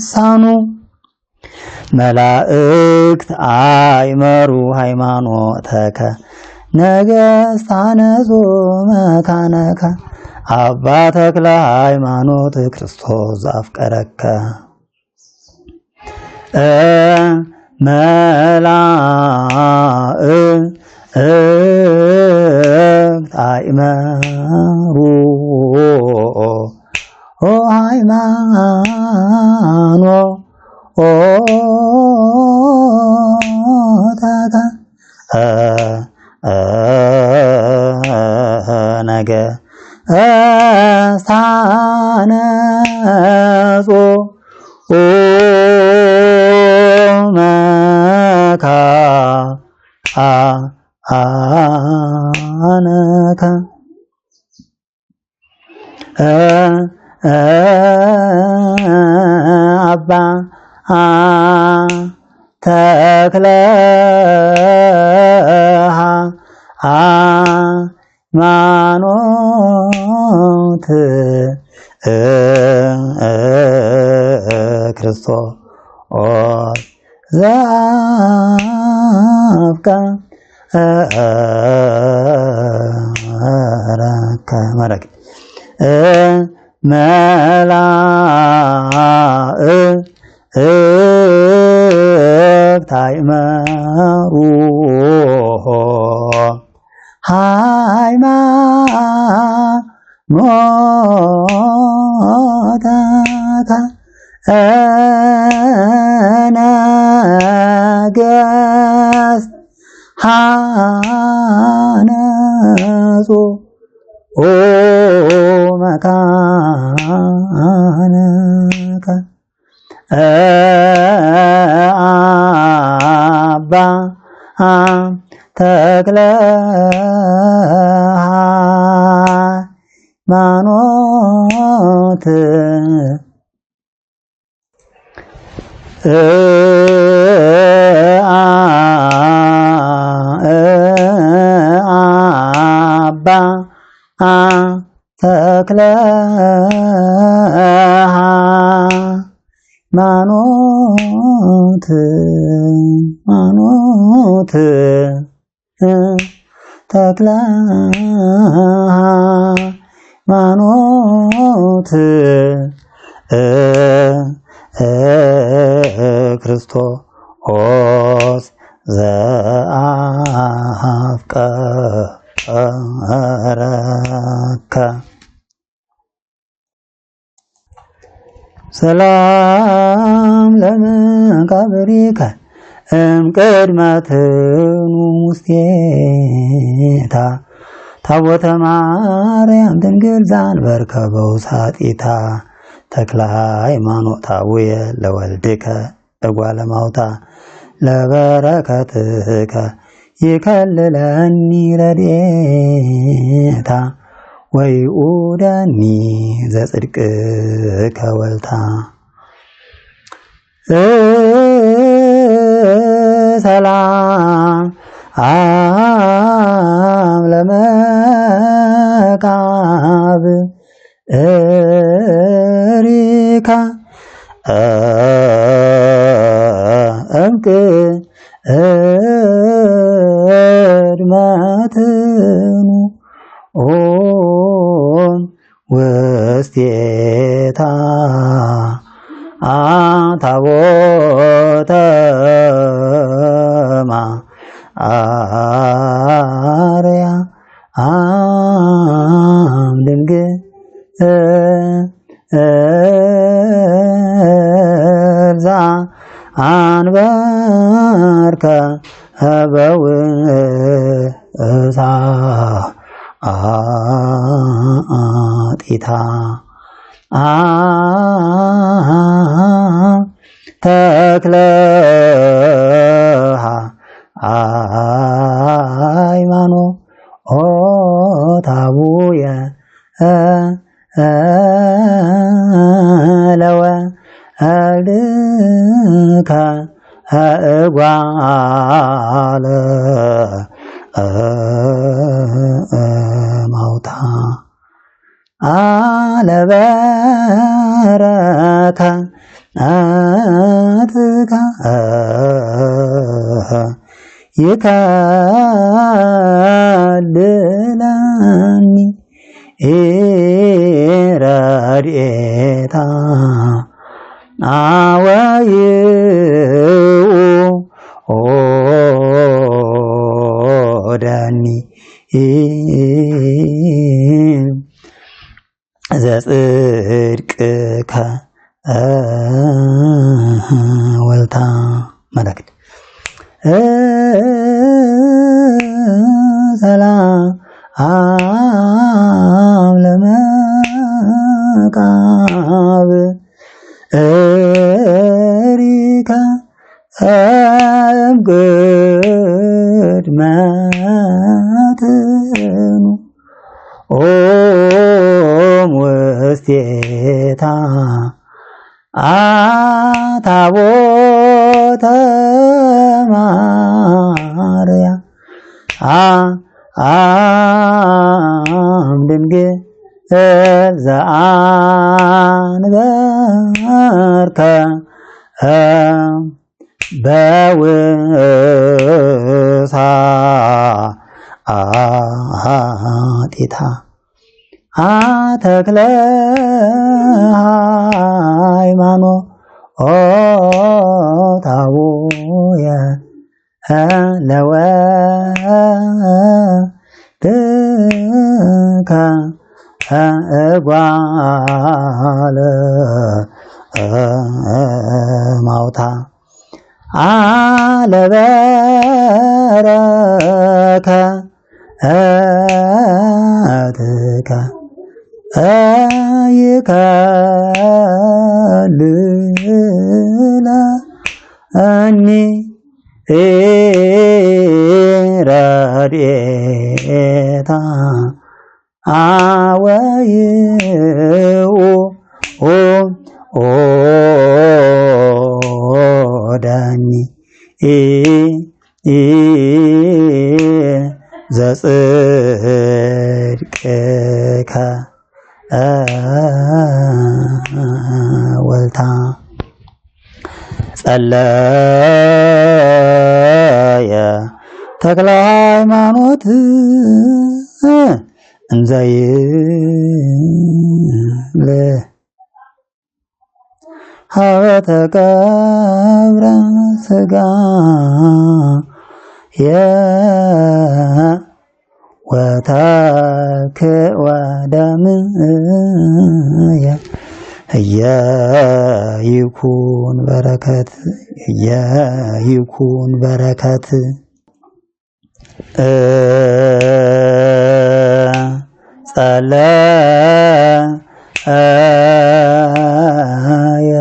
ሳኑ መላእክት አይመሩ ሃይማኖተከ ነገሥታነጹ መካነከ አባ ተክለ ሃይማኖት ክርስቶስ ዘአፍቀረከ መላእክት አይመሩ ሃይማኖተከ ነገሥታነጹ አነከ አባ ተክለ ሃይማኖት ክርስቶስ ዘአፍቀረከ መረክ መላእክት ታእመሩሆ ሃይማኖተከ ነገሥት ሃነጹ መካነከ አባ ተክለ ሃይማኖት አባ ተክለ ሃይማኖት ተክለ ሃይማኖት ክርስቶስ ዘአፍቀረከ ሰላም ለመቃብሪከ እምቅድመ ትኑስቴታ ታቦተ ማርያም ድንግል ዛንበርከ በውሳጢታ ተክለ ሃይማኖት አቡየ ለወልድከ እጓለ ማውታ ለበረከትከ ይከልለኒ ረድኤታ ወይኡደኒ ዘጽድቅከ ወልታ ሰላም ለመቃብሪከ እምቅድመ ትኑስቴታ ታቦተ ማርያም ድንግል ዘአንበርከ በውሳጢታ ተክለ ሃይማኖት አቡየ ለወልድከ እጓለ ማውታ ለበረከትከ ይከልለኒ ረድኤታ ወይኡደኒ ዘጽድቅከ ወልታ መላእክት ሰላም ለመቃብሪከ እምቅድመ ጸሎተ ማርያም ድንግል ዘአንበርከ በውሳጢታ ተክለ ሃይማኖት አቡየ ለወድከ እጓለ ማውታ አለበረከ እትከ ይከልለኒ ረድኤታ አወይኡ ዳኒ ዘጽድቅከ ወልታ ጸለየ ተክለ ሃይማኖት እንዘይብል ሀበ ተቀብረ ሥጋ ወተክዕ ወደምየ እየይኩን በረከት ጸለየ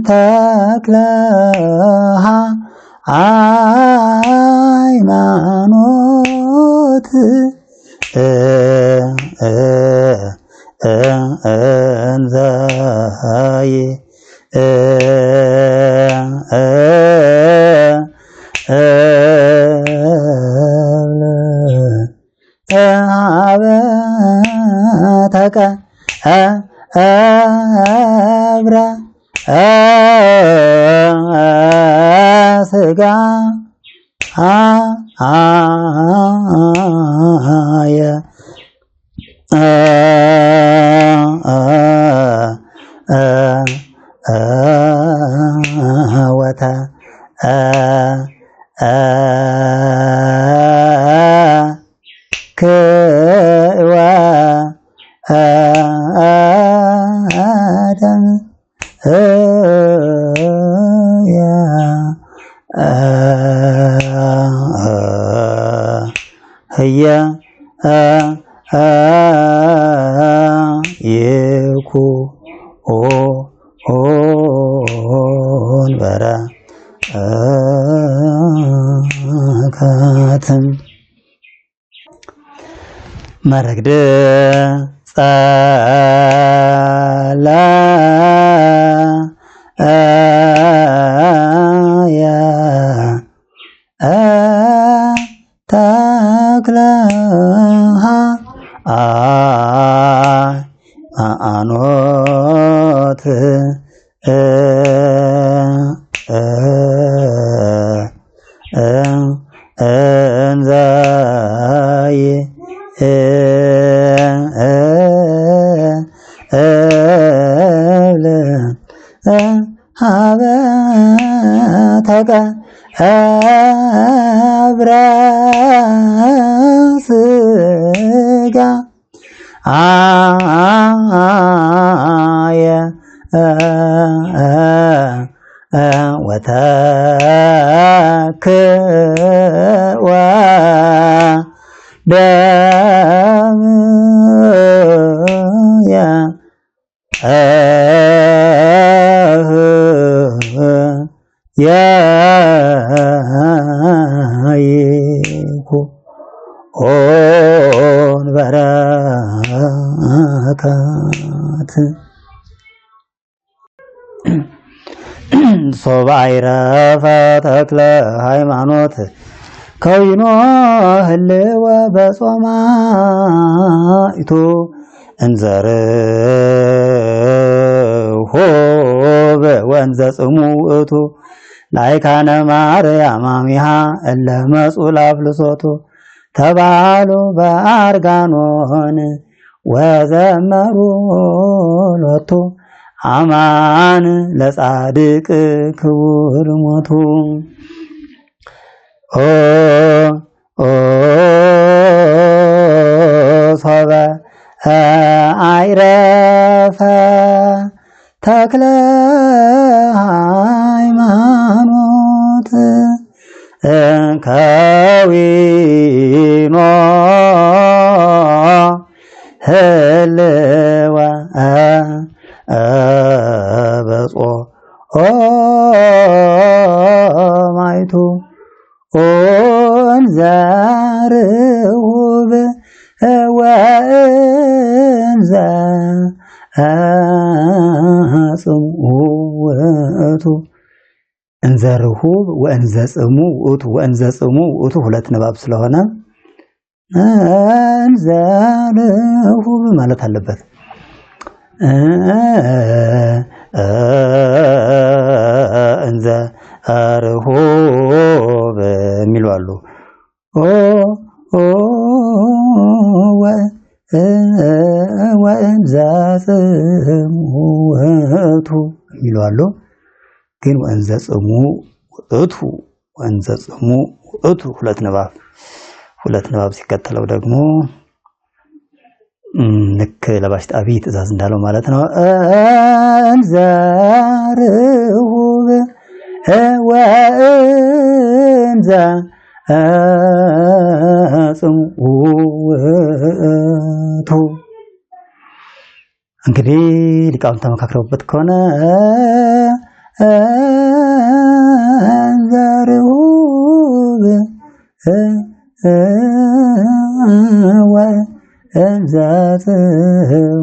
ተክለ ሃይማኖት እንዘይ ሀበ ተቀብረ ሥጋ ወተክዕ ህየ ይኩን በረከትም መረግድ ጸለየ ተክለ ሃይማኖት እንዘይብል ሀበ ተቀብረ ሥጋ ወተክዕ ወደምየ ይኩን በረከት ሶባይረፈ ተክለ ሃይማኖት ከዊኖ ህልወ በጾማይቱ እንዘርሆበ ወንዘ ጽሙእቱ ላይካነ ማርያም አሚሃ እለ መጹ ላፍልሶቱ ተባሉ በአርጋኖን ወዘመሩ ሎቱ አማን ለጻድቅ ክቡር ሞቱ ሶበ አይረፈ ተክለ ሃይማኖት ከዊኖ ህልወ በጾማይቱ እንዘርሁብ ወእንዘ ጽሙእቱ እንዘርሁብ ወእንዘ ጽሙእቱ ወእንዘ ጽሙእቱ ሁለት ንባብ ስለሆነ እንዘርሁብ ማለት አለበት። እንዘ አርሆብ የሚሉ አሉ። ወእንዘ ጽሙእቱ የሚሉ አሉ። ግን ወእንዘ ጽሙእቱ ሁለት ንባብ ሲከተለው ደግሞ ልክ ለባሽ ጣቢ ትእዛዝ እንዳለው ማለት ነው። እንዘርሁብ ወእንዘ ጽሙእቱ እንግዲህ ሊቃውንት ተመካክረውበት ከሆነ እንዘርሁብ ወእንዘ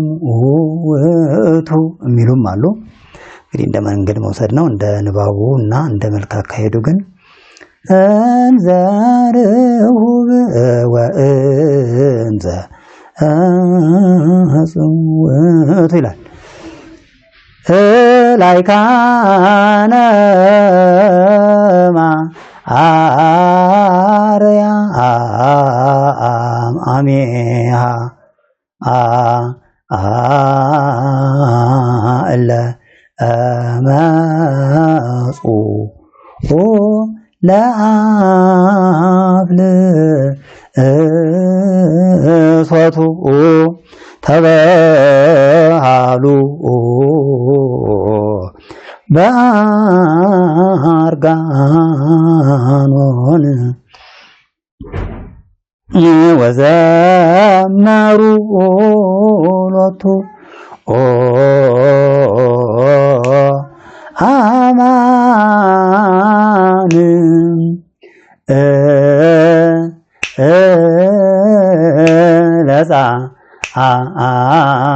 ጽሙእቱ የሚሉም አሉ። እንግዲህ እንደ መንገድ መውሰድ ነው። እንደ ንባቡ እና እንደ መልክ አካሄዱ ግን እንዘርሁብ ወእንዘ ጽሙእቱ ይላል። ላይካነ ማርያም አሚሃ እለ መጹ ለአፍልሶቱ ተበሃሉ በአርጋኖን ወዘመሩ ሎቱ አማን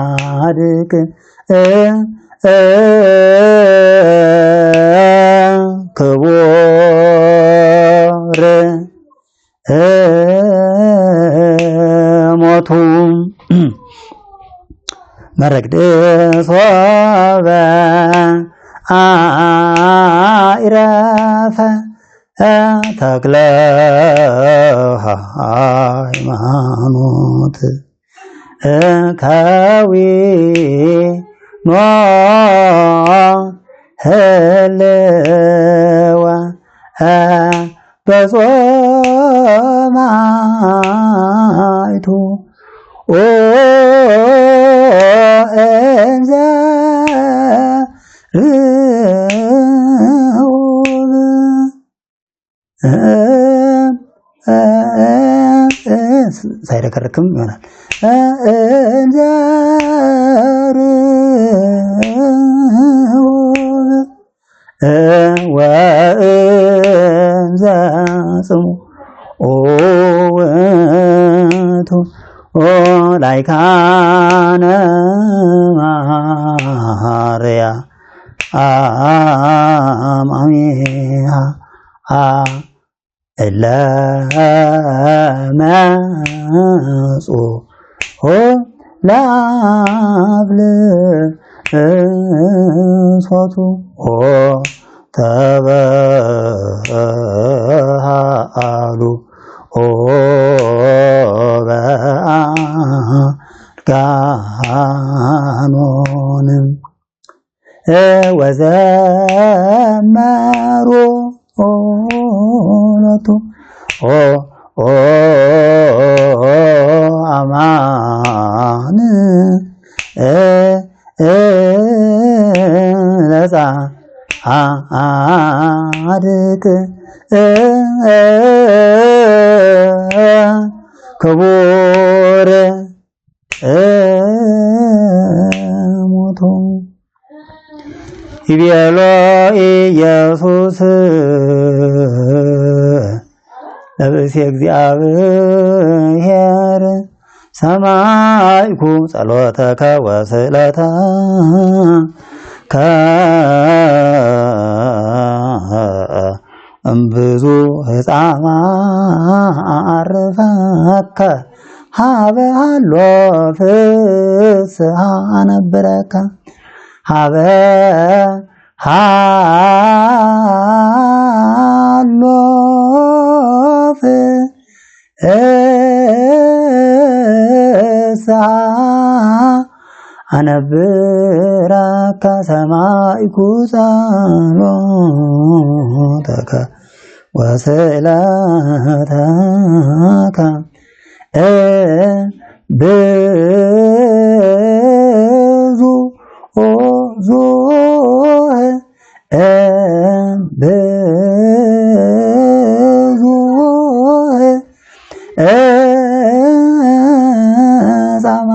ለጻድቅ ክቡር ሞቱ መረግድ ሶበ አይረፈ ተክለ ሃይማኖት ከዊኖ ህልወ በጾማይቱ ሳይረከረክም ይሆናል። ወእንዘ ጽሙእቱ ላይካነ ማርያም አማሚሃ እለ መጹ ለአብልሶቱ ተበሃሉ በአርጋኖንም ወዘመሩ ሎቱ አማን ለጻድቅ ክቡር ሞቱ ይቤሎ ኢየሱስ ለብእሲ እግዚአብሔር ሰማይኩ ጸሎተከ ወስእለተከ እምብዙ ሕፃማ አርፈከ ሀበ ሃሎ ፍስሃ አነብረከ ሀበ ሃሎ ፍስሃ አነብረከ ሰማይኩ ጸሎተከ ወስእለተከ ብዙ ጻማ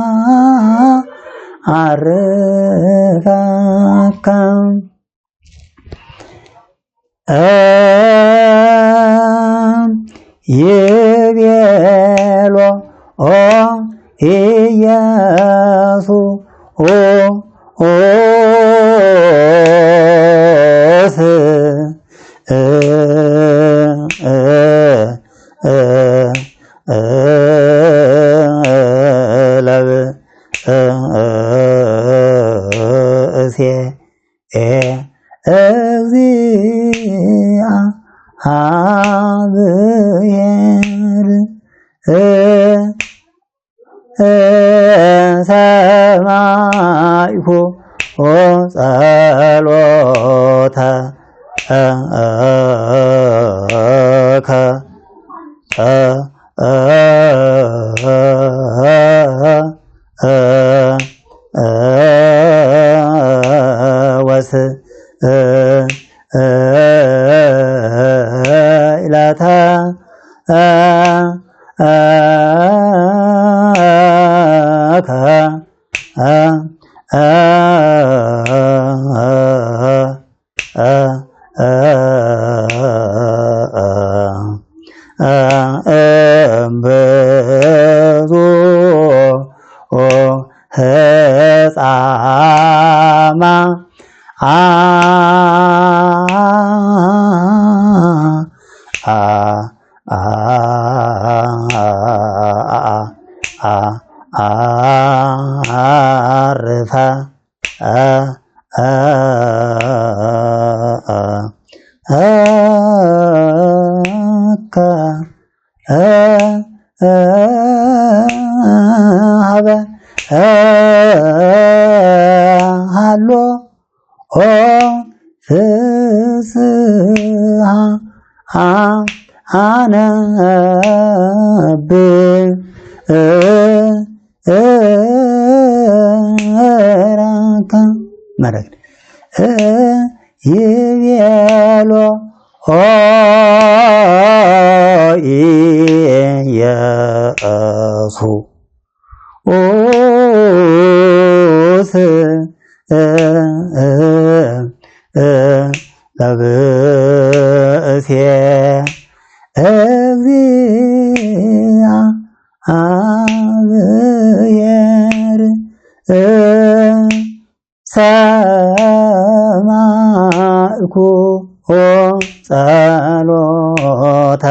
አርፈከ ይቤሎ ኢየሱስ ለብእሴ እግዚአብሔር ሰማይኩ ጸሎተከ እምብዙ ሕፃማ አርፈ ሀበ ሃሎ ፍስሃ አነብረከ መረግ ይቤሎ ኢየሱስ ለብእሴ እግዚአብሔር ሰማይ ሰማይኩ ጸሎተ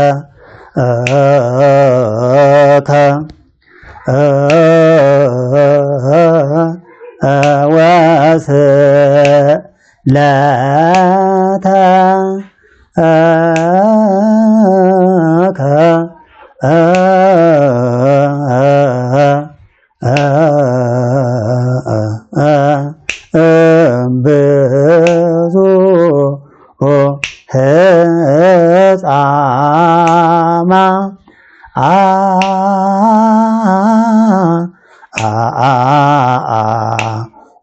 ወስእለተ ብዙ ሕፃማ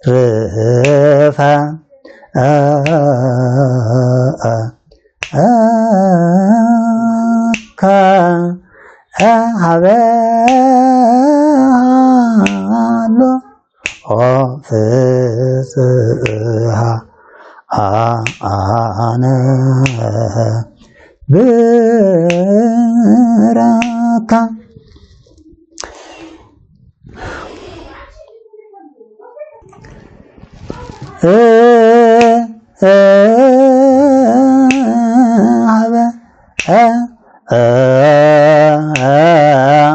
ርፈ ሀበሃሎ ፍስሃ አነ ብረካ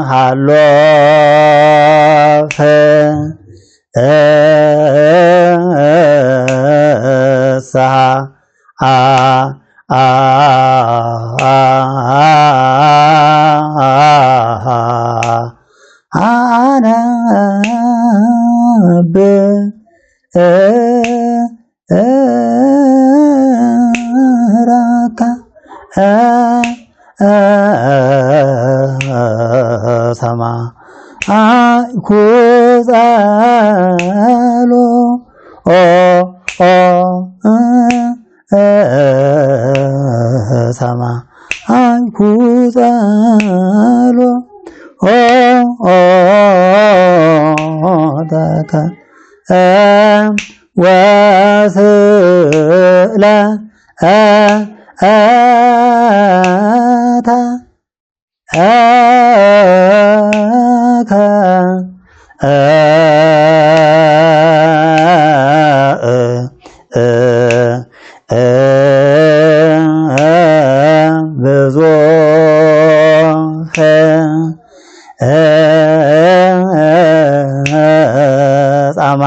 ሃሎ ፍስሃ አነ ብረካ ሰማይኩ ሰማይኩ ጸሎተከ ወስእለተ ብዙ ሕፃማ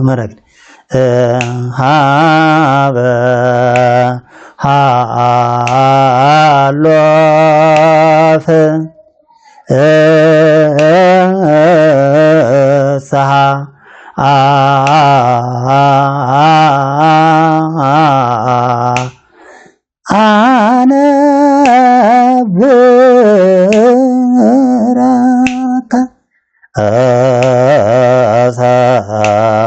መረግድ ሀበ ሃሎ ፍስሃ አነ ብረካ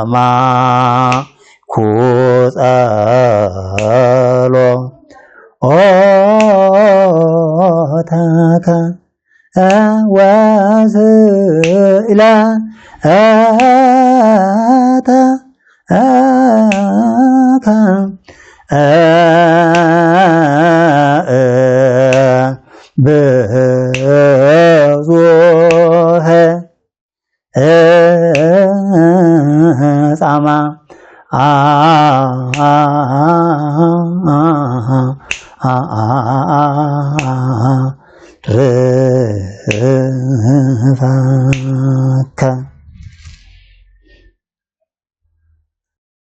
ሰማይኩ ጸሎተከ ወስእለተ ብዙ ሕፃማ ርፈከ